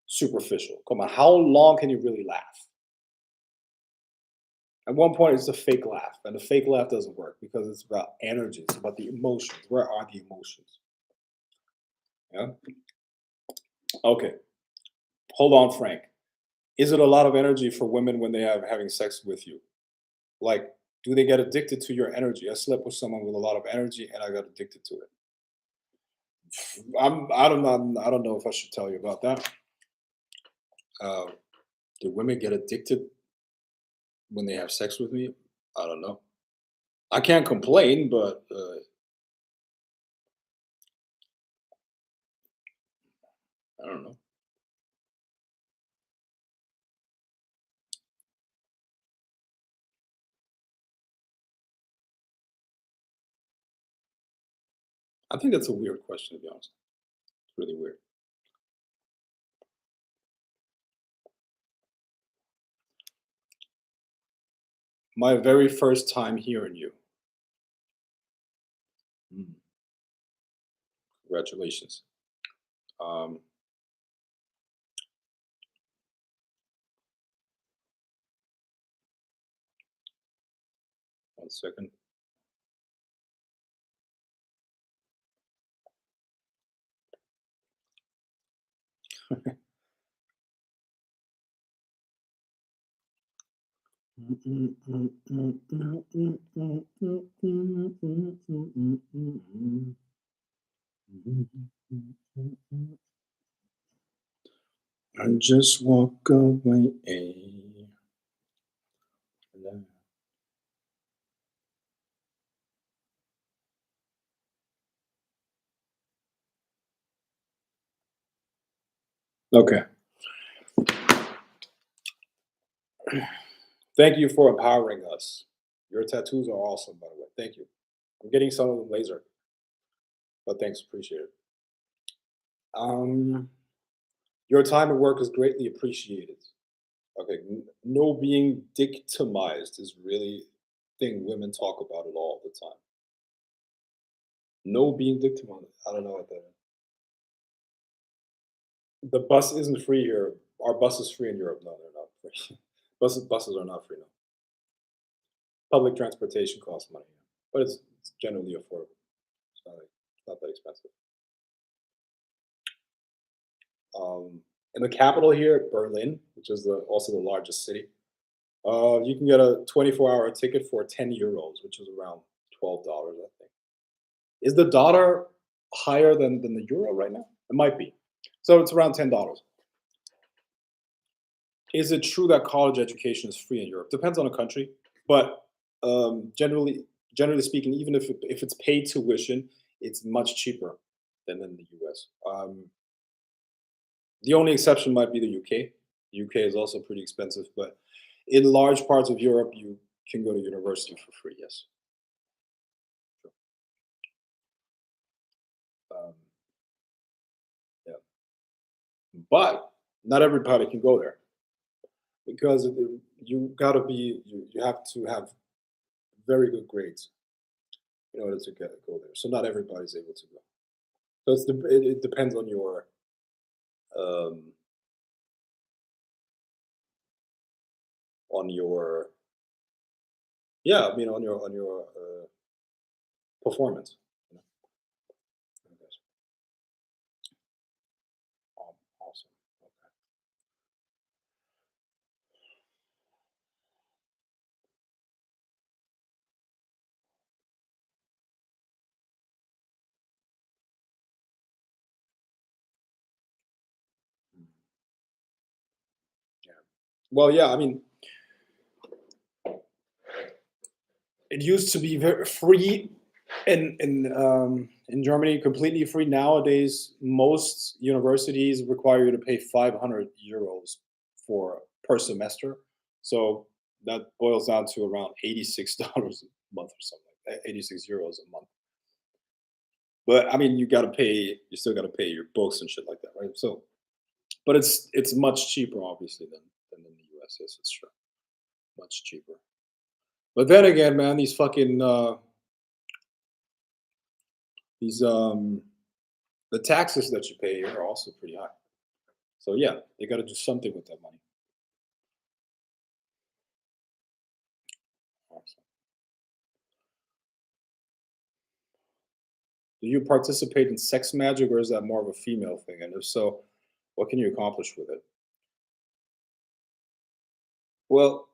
superficial. Come on, how long can you really laugh? At one point, it's a fake laugh, and the fake laugh doesn't work because it's about energy. It's about the emotions. Where are the emotions? Yeah. Okay. Hold on, Frank. Is it a lot of energy for women when they have having sex with you? Like, do they get addicted to your energy? I slept with someone with a lot of energy, and I got addicted to it. I don't know if I should tell you about that. Uh, do women get addicted when they have sex with me? I don't know. I can't complain, but I don't know. I think that's a weird question, to be honest. It's really weird. My very first time hearing you. Mm, congratulations. Um, 1 second. I just walk away. Okay. Thank you for empowering us. Your tattoos are awesome, by the way. Thank you. I'm getting some of them laser, but thanks, appreciate it. Um, your time at work is greatly appreciated. Okay, no being victimized is really thing women talk about it all the time. No being victimized. I don't know what that is. The bus isn't free here. Our bus is free in Europe. No, they're not free. Buses are not free. No. Public transportation costs money, but it's generally affordable. It's not that expensive. Um, in the capital here, Berlin, which is also the largest city, you can get a 24-hour ticket for 10 euros, which is around $12, I think. Is the dollar higher than the euro right now? It might be. So it's around $10. Is it true that college education is free in Europe? Depends on the country, but generally speaking, even if it's paid tuition, it's much cheaper than in the US. The only exception might be the UK. The UK is also pretty expensive, but in large parts of Europe, you can go to university for free. Yes, um, yeah, but not everybody can go there because you got to be you have to have very good grades in order to go there. So not everybody's able to go. So it depends um, on your yeah. I mean on your performance. You know, I guess. Awesome. Well, yeah, I mean, it used to be very free in Germany, completely free. Nowadays, most universities require you to pay 500 euros for per semester. So that boils down to around $86 a month or something like that, 86 euros a month. But I mean, you still got to pay your books and shit like that, right? So, but it's much cheaper, obviously, than in the US. Yes, it's true, much cheaper. But then again, man, these fucking these the taxes that you pay are also pretty high. So yeah, they got to do something with that money. Do you participate in sex magic, or is that more of a female thing? And if so, what can you accomplish with it? Well,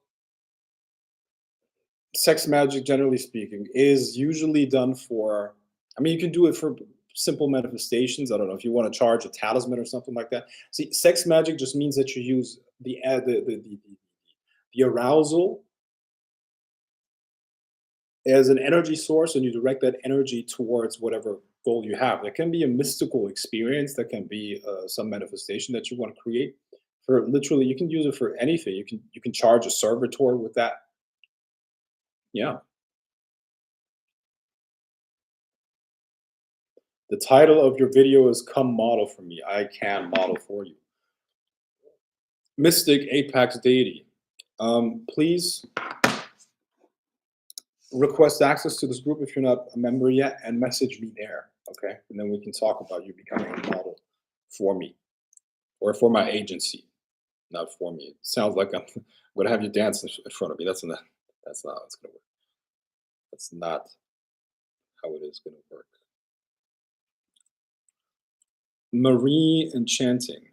sex magic, generally speaking, is usually done for. I mean, you can do it for simple manifestations. I don't know if you want to charge a talisman or something like that. See, sex magic just means that you use the arousal as an energy source, and you direct that energy towards whatever goal you have. That can be a mystical experience, that can be some manifestation that you want to create. For literally, you can use it for anything. You can charge a servitor with that. Yeah. The title of your video is "Come Model for Me." I can model for you. Mystic Apex Deity. Please request access to this group if you're not a member yet, and message me there. Okay, and then we can talk about you becoming a model for me or for my agency, not for me. It sounds like I'm gonna have you dance in front of me. That's not how it's gonna work. That's not how it is gonna work. Marie Enchanting.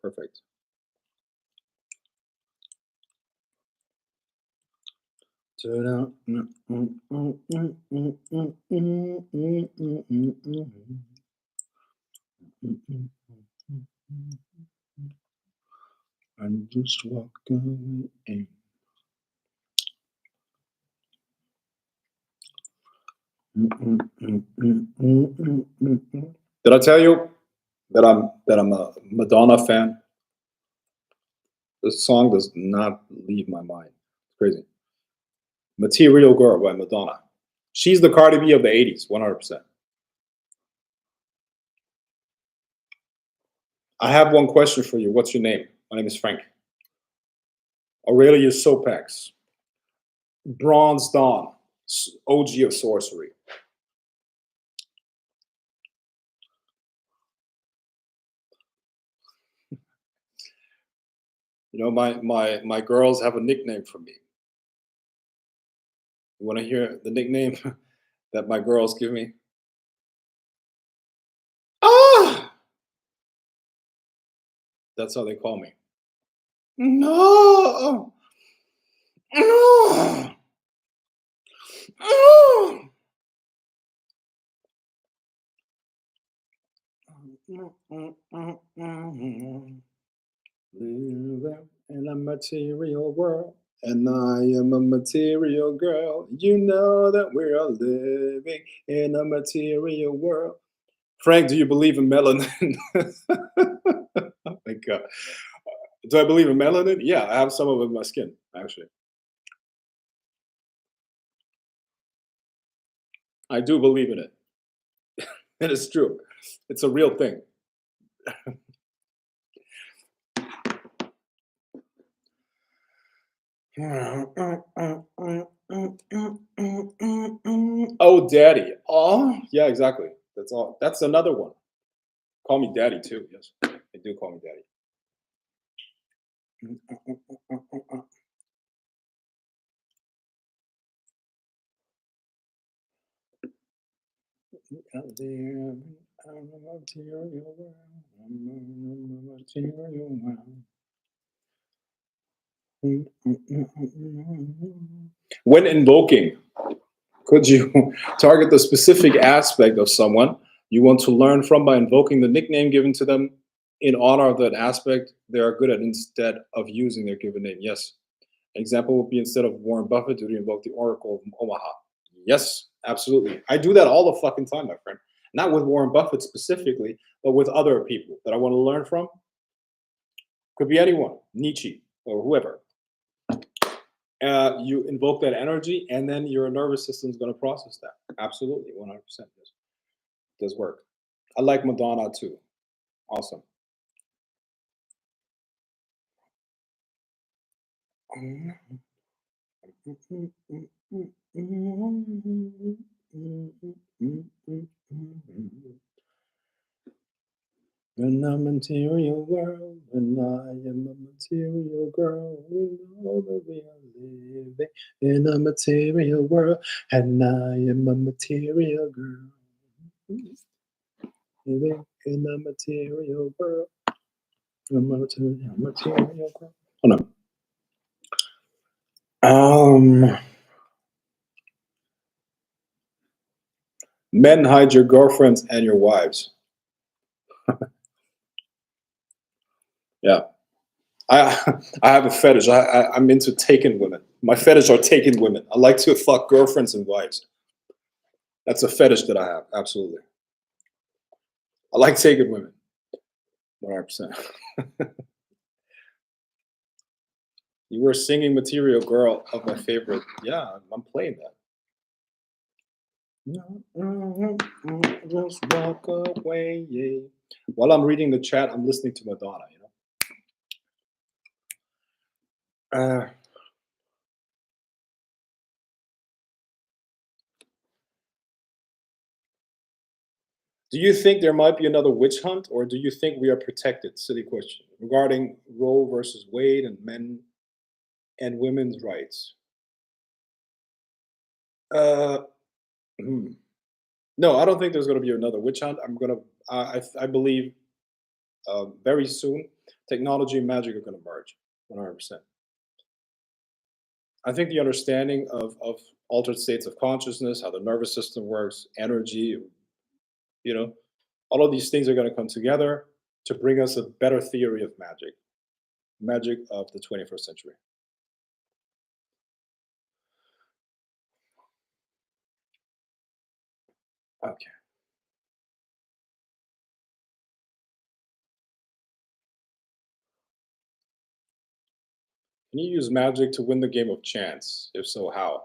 Perfect. I'm just walking away. Did I tell you that I'm a Madonna fan? This song does not leave my mind. It's crazy. Material Girl by Madonna. She's the Cardi B of the 80s, 100%. I have one question for you. What's your name? My name is Frank. Aurelius Sopax. Bronze Dawn. OG of sorcery. You know, my girls have a nickname for me. You want to hear the nickname that my girls give me? Ah! That's how they call me. No! No! No! Living in a material world, and I am a material girl. You know that we are living in a material world. Frank, do you believe in melanin? Oh my god. Do I believe in melanin? Yeah, I have some of it in my skin, actually. I do believe in it. It is true. It's a real thing. Oh, daddy. Oh, yeah, exactly. That's all. That's another one. Call me daddy too. Yes, they do call me daddy. Out there, I'm a material world. I'm a material world. When invoking, could you target the specific aspect of someone you want to learn from by invoking the nickname given to them in honor of that aspect, they are good at instead of using their given name. Yes. An example would be instead of Warren Buffett, do you invoke the Oracle of Omaha? Yes, absolutely. I do that all the fucking time, my friend. Not with Warren Buffett specifically, but with other people that I want to learn from. Could be anyone, Nietzsche or whoever. You invoke that energy, and then your nervous system is going to process that. Absolutely, 100%. Yes. Does work. I like Madonna too. Awesome. In a material world, when I am a material girl, we know that we are living in a material world, and I am a material girl. Living in a material world, a material girl. Oh no. Men hide your girlfriends and your wives. Yeah. I I have a fetish. I'm into taken women. My fetish are taken women. I like to fuck girlfriends and wives. That's a fetish that I have. Absolutely. I like taken women. 100%. You were singing "Material Girl" of my favorite. Yeah, I'm playing that. Just walk away. Yeah. While I'm reading the chat, I'm listening to Madonna. Uh, do you think there might be another witch hunt, or do you think we are protected? Silly question regarding Roe versus Wade and men and women's rights. Uh, hmm. No, I don't think there's going to be another witch hunt. I believe very soon, technology and magic are going to merge. 100%. I think the understanding of altered states of consciousness, how the nervous system works, energy, you know, all of these things are going to come together to bring us a better theory of magic of the 21st century. Okay. Can you use magic to win the game of chance? If so, how?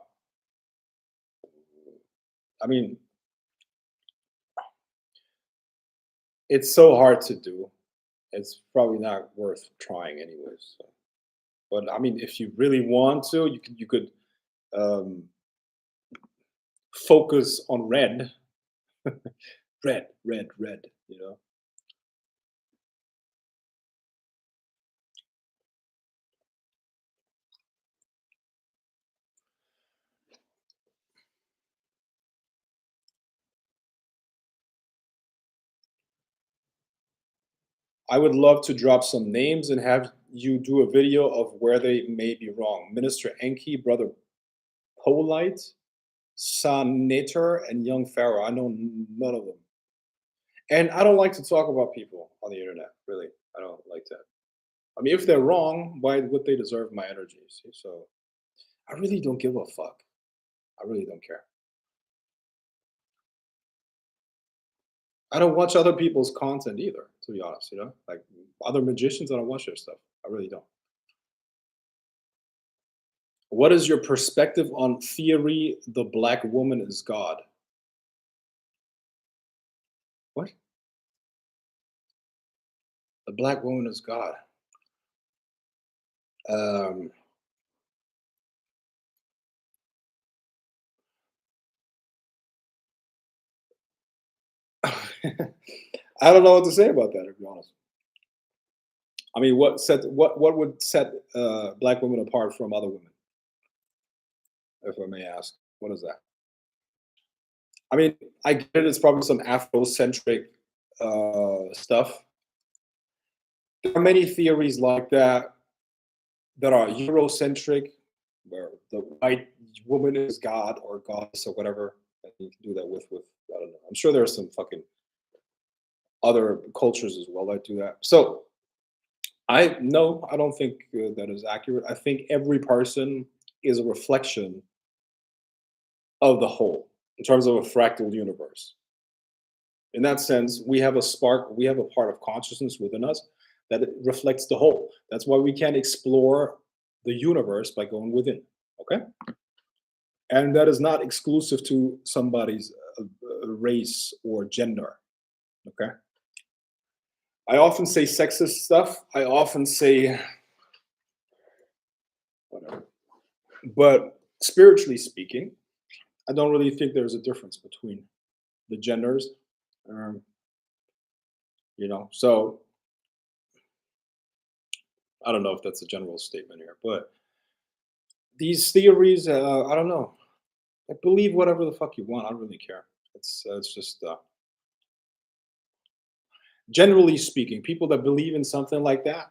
I mean, it's so hard to do. It's probably not worth trying anyways. So. But I mean, if you really want to, you could um, focus on red, red, red, red. I would love to drop some names and have you do a video of where they may be wrong. Minister Enki, Brother Polite, Son Nature, and Young Pharaoh. I know none of them. And I don't like to talk about people on the internet, really. I don't like that. I mean, if they're wrong, why would they deserve my energy? See? So I really don't give a fuck. I really don't care. I don't watch other people's content either, to be honest, Like other magicians, I don't watch their stuff. I really don't. What is your perspective on theory the black woman is God? What? The black woman is God. Um, I don't know what to say about that, to be honest. I mean, what would set black women apart from other women, if I may ask? What is that? I mean, I get it. It's probably some Afrocentric stuff. There are many theories like that are Eurocentric, where the white woman is God or goddess or whatever. And you can do that with I don't know. I'm sure there are some fucking other cultures as well that do that. So I no, I don't think that is accurate. I think every person is a reflection of the whole in terms of a fractal universe. In that sense, we have a spark, we have a part of consciousness within us that it reflects the whole. That's why we can explore the universe by going within. Okay, and that is not exclusive to somebody's race or gender. Okay, I often say sexist stuff. I often say whatever, but spiritually speaking, I don't really think there's a difference between the genders. Um, so I don't know if that's a general statement here, but these theories, I don't know. I believe whatever the fuck you want. I don't really care. It's just generally speaking, people that believe in something like that,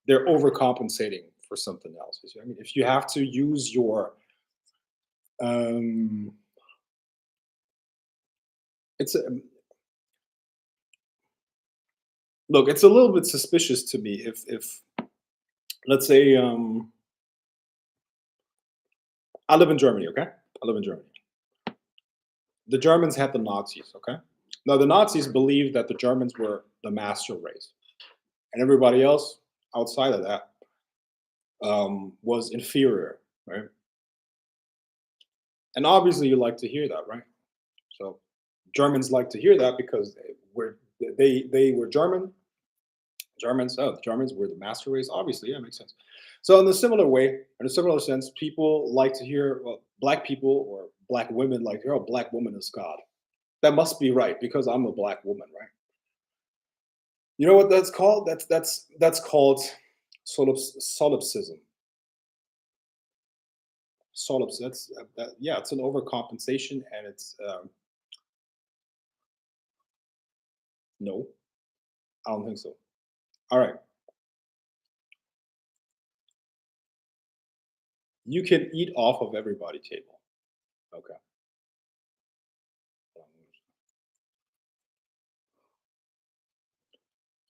they're overcompensating for something else. You see what I mean, if you have to use your, um, it's a, look, it's a little bit suspicious to me if let's say I live in Germany. Okay, I live in Germany. The Germans had the Nazis. Okay, now the Nazis believed that the Germans were the master race, and everybody else outside of that was inferior, right? And obviously, you like to hear that, right? So Germans like to hear that because they were German. Germans, oh, the Germans were the master race. Obviously, yeah, makes sense. So in a similar way, in a similar sense, people like to hear, well, black people or black women like, oh, a black woman is God. That must be right because I'm a black woman, right? You know what that's called? That's called solipsism. That's yeah, it's an overcompensation, and it's no, I don't think so. All right, you can eat off of everybody table. Okay.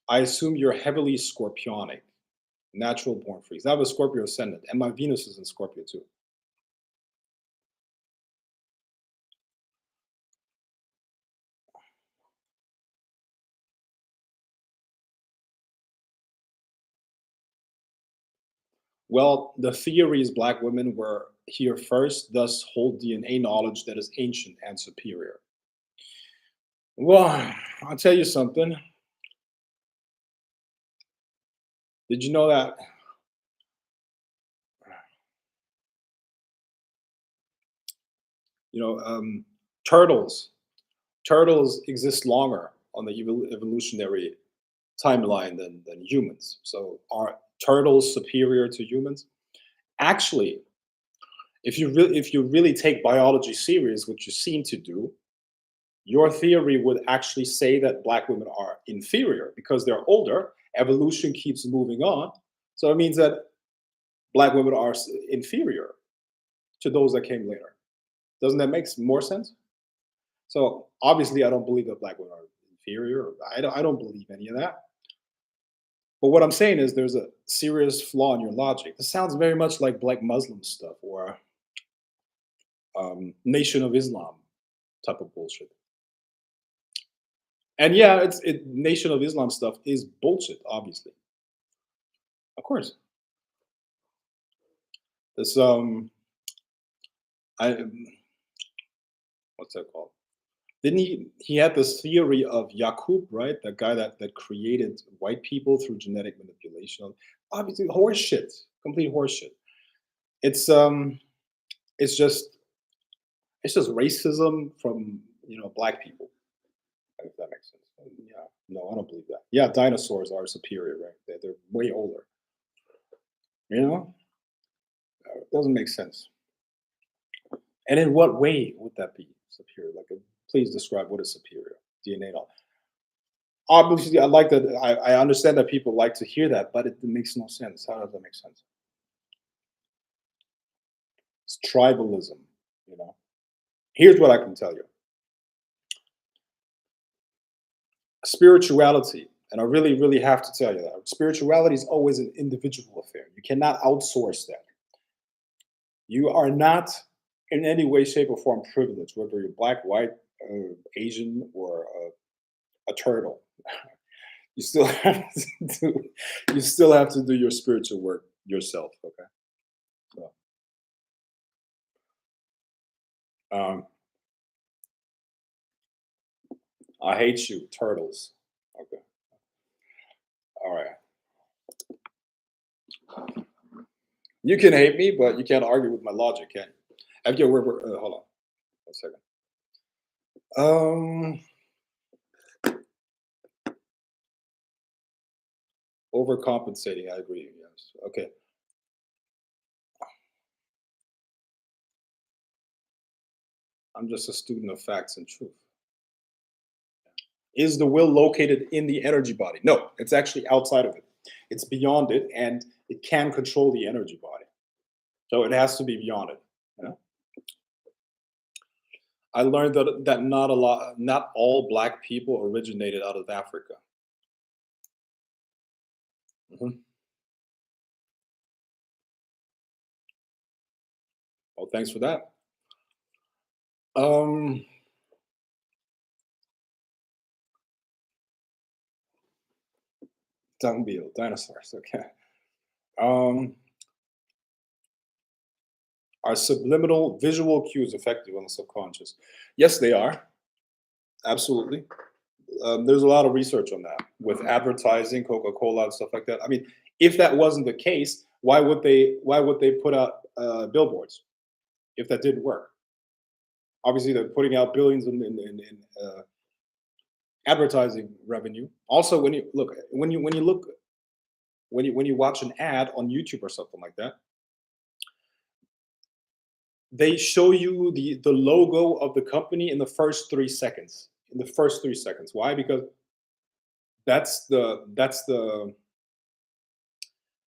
I assume you're heavily scorpionic, natural born freaks. I have a Scorpio ascendant, and my Venus is in Scorpio too. Well, the theory is black women were here first, thus hold DNA knowledge that is ancient and superior. Well, I'll tell you something. Did you know that you know turtles turtles exist longer on the evolutionary timeline than humans? So are turtles superior to humans? Actually, if you really take biology serious, which you seem to do, your theory would actually say that black women are inferior because they're older. Evolution keeps moving on, so it means that black women are inferior to those that came later. Doesn't that make more sense? So obviously, I don't believe that black women are inferior. I don't believe any of that. But what I'm saying is there's a serious flaw in your logic. This sounds very much like Black Muslim stuff or Nation of Islam type of bullshit. And yeah, Nation of Islam stuff is bullshit. Obviously, of course. This I what's that called? Didn't he had this theory of Yakub, right? That guy that created white people through genetic manipulation. Obviously, horseshit, complete horseshit. It's it's just it's just racism from black people. If that makes sense. Yeah, no, I don't believe that. Yeah, dinosaurs are superior, right? They're way older. You know, it doesn't make sense. And in what way would that be superior? Like, please describe what is superior. DNA knowledge. Obviously, I like that. I understand that people like to hear that, but it makes no sense. How does that make sense? It's tribalism. You know. Here's what I can tell you. spirituality, and I really, really have to tell you that spirituality is always an individual affair. You cannot outsource that. You are not in any way, shape, or form privileged, whether you're black, white, Asian, or a turtle. You still have to do, you still have to do your spiritual work yourself. Okay, so um, I hate you, turtles. Okay, all right. You can hate me, but you can't argue with my logic, can you? Have you ever? Hold on, 1 second. Um, Overcompensating. I agree. Yes. Okay. I'm just a student of facts and truth. Is the will located in the energy body? No, it's actually outside of it. It's beyond it, and it can control the energy body. So it has to be beyond it. You know? I learned that not all black people originated out of Africa. Mhm. Well, thanks for that. Um, Dung beetle, dinosaurs. Okay. Um, are subliminal visual cues effective on the subconscious? Yes, they are. Absolutely. There's a lot of research on that with advertising, Coca-Cola, and stuff like that. I mean, if that wasn't the case, why would they put out billboards if that didn't work? Obviously, they're putting out billions in advertising revenue. Also, when you watch an ad on YouTube or something like that, they show you the logo of the company in the first 3 seconds. In the first 3 seconds. Why? Because that's the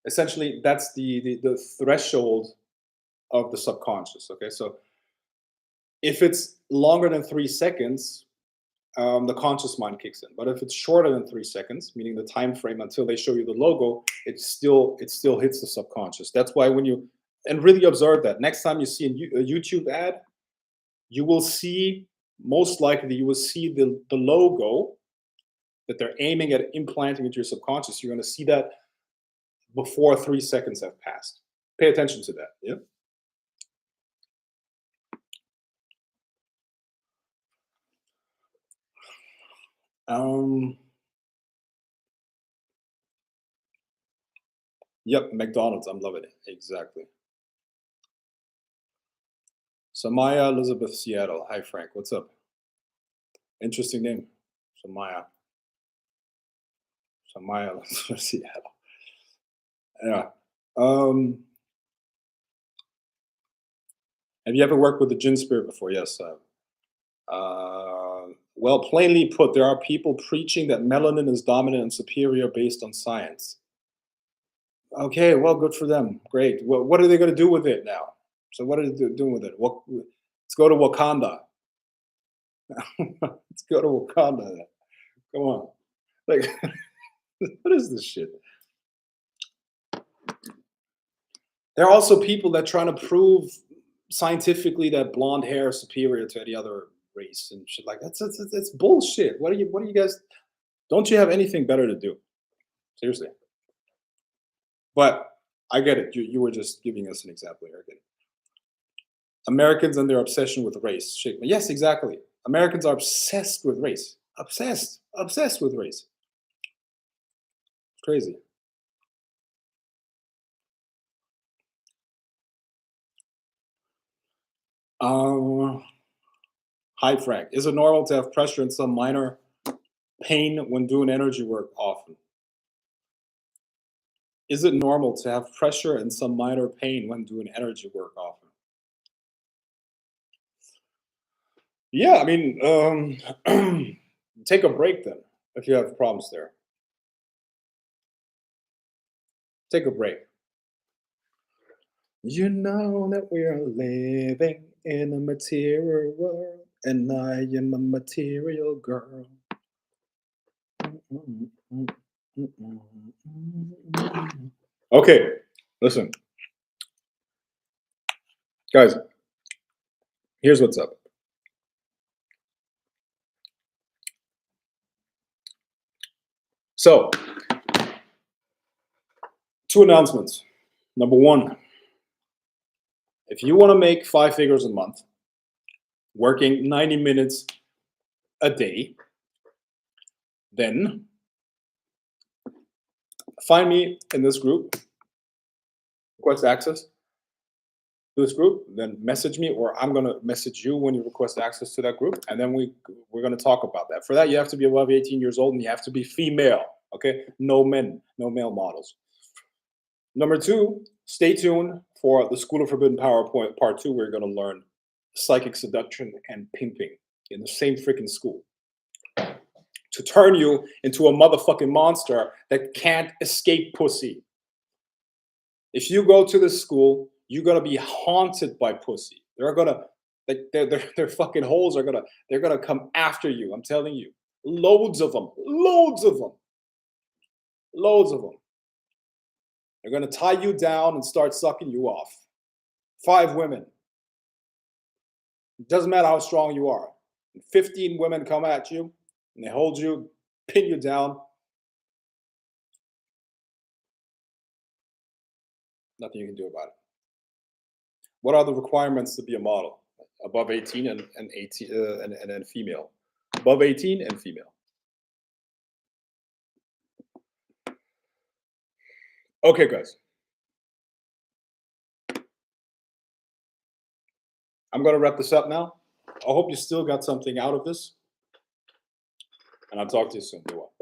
essentially that's the threshold of the subconscious. Okay, so if it's longer than 3 seconds, the conscious mind kicks in. But if it's shorter than 3 seconds, meaning the time frame until they show you the logo, it still hits the subconscious. That's why when you and really observe that next time you see a YouTube ad, you will see most likely you will see the logo that they're aiming at implanting into your subconscious. You're going to see that before 3 seconds have passed. Pay attention to that. Yeah. Um. Yep. McDonald's. I'm loving it. Exactly. Samaya Elizabeth Seattle. Hi Frank. What's up? Interesting name. Samaya. Samaya Elizabeth Seattle. Yeah. Um. Have you ever worked with the Jinn spirit before? Yes. Well, plainly put, there are people preaching that melanin is dominant and superior based on science. Okay, well, good for them. Great. What are they going to do with it now? So, what are they doing with it? Let's go to Wakanda. Let's go to Wakanda. Then. Come on. Like, what is this shit? There are also people that trying to prove scientifically that blonde hair is superior to any other race and shit like that. It's bullshit. What are you guys? Don't you have anything better to do? Seriously. But I get it. You were just giving us an example here. I get it. Americans and their obsession with race. Shake me. Yes, exactly. Americans are obsessed with race. Obsessed with race. It's crazy. Um, Hi, Frank. Is it normal to have pressure and some minor pain when doing energy work often? Is it normal to have pressure and some minor pain when doing energy work often? Yeah, I mean, take a break then if you have problems there. Take a break. You know that we are living in a material world, and I am a material girl. Okay, listen, guys. Here's what's up. So, two announcements. Number one, if you want to make 5 figures a month, working 90 minutes a day, then find me in this group, request access to this group, then message me, or I'm gonna message you when you request access to that group, and then we're gonna talk about that. For that, you have to be above 18 years old and you have to be female. Okay, no men, no male models. Number two, stay tuned for the School of Forbidden Power Part 2. We're gonna learn psychic seduction and pimping in the same freaking school to turn you into a motherfucking monster that can't escape pussy. If you go to this school, you're gonna be haunted by pussy. They're gonna, like, their fucking holes are they're gonna come after you. I'm telling you, loads of them, loads of them, loads of them. They're gonna tie you down and start sucking you off. 5 women. It doesn't matter how strong you are. 15 women come at you and they hold you, pin you down. Nothing you can do about it. What are the requirements to be a model? Above 18 and 18 and female. Above 18 and female. Okay, guys. I'm going to wrap this up now. I hope you still got something out of this. And I'll talk to you soon. Be well.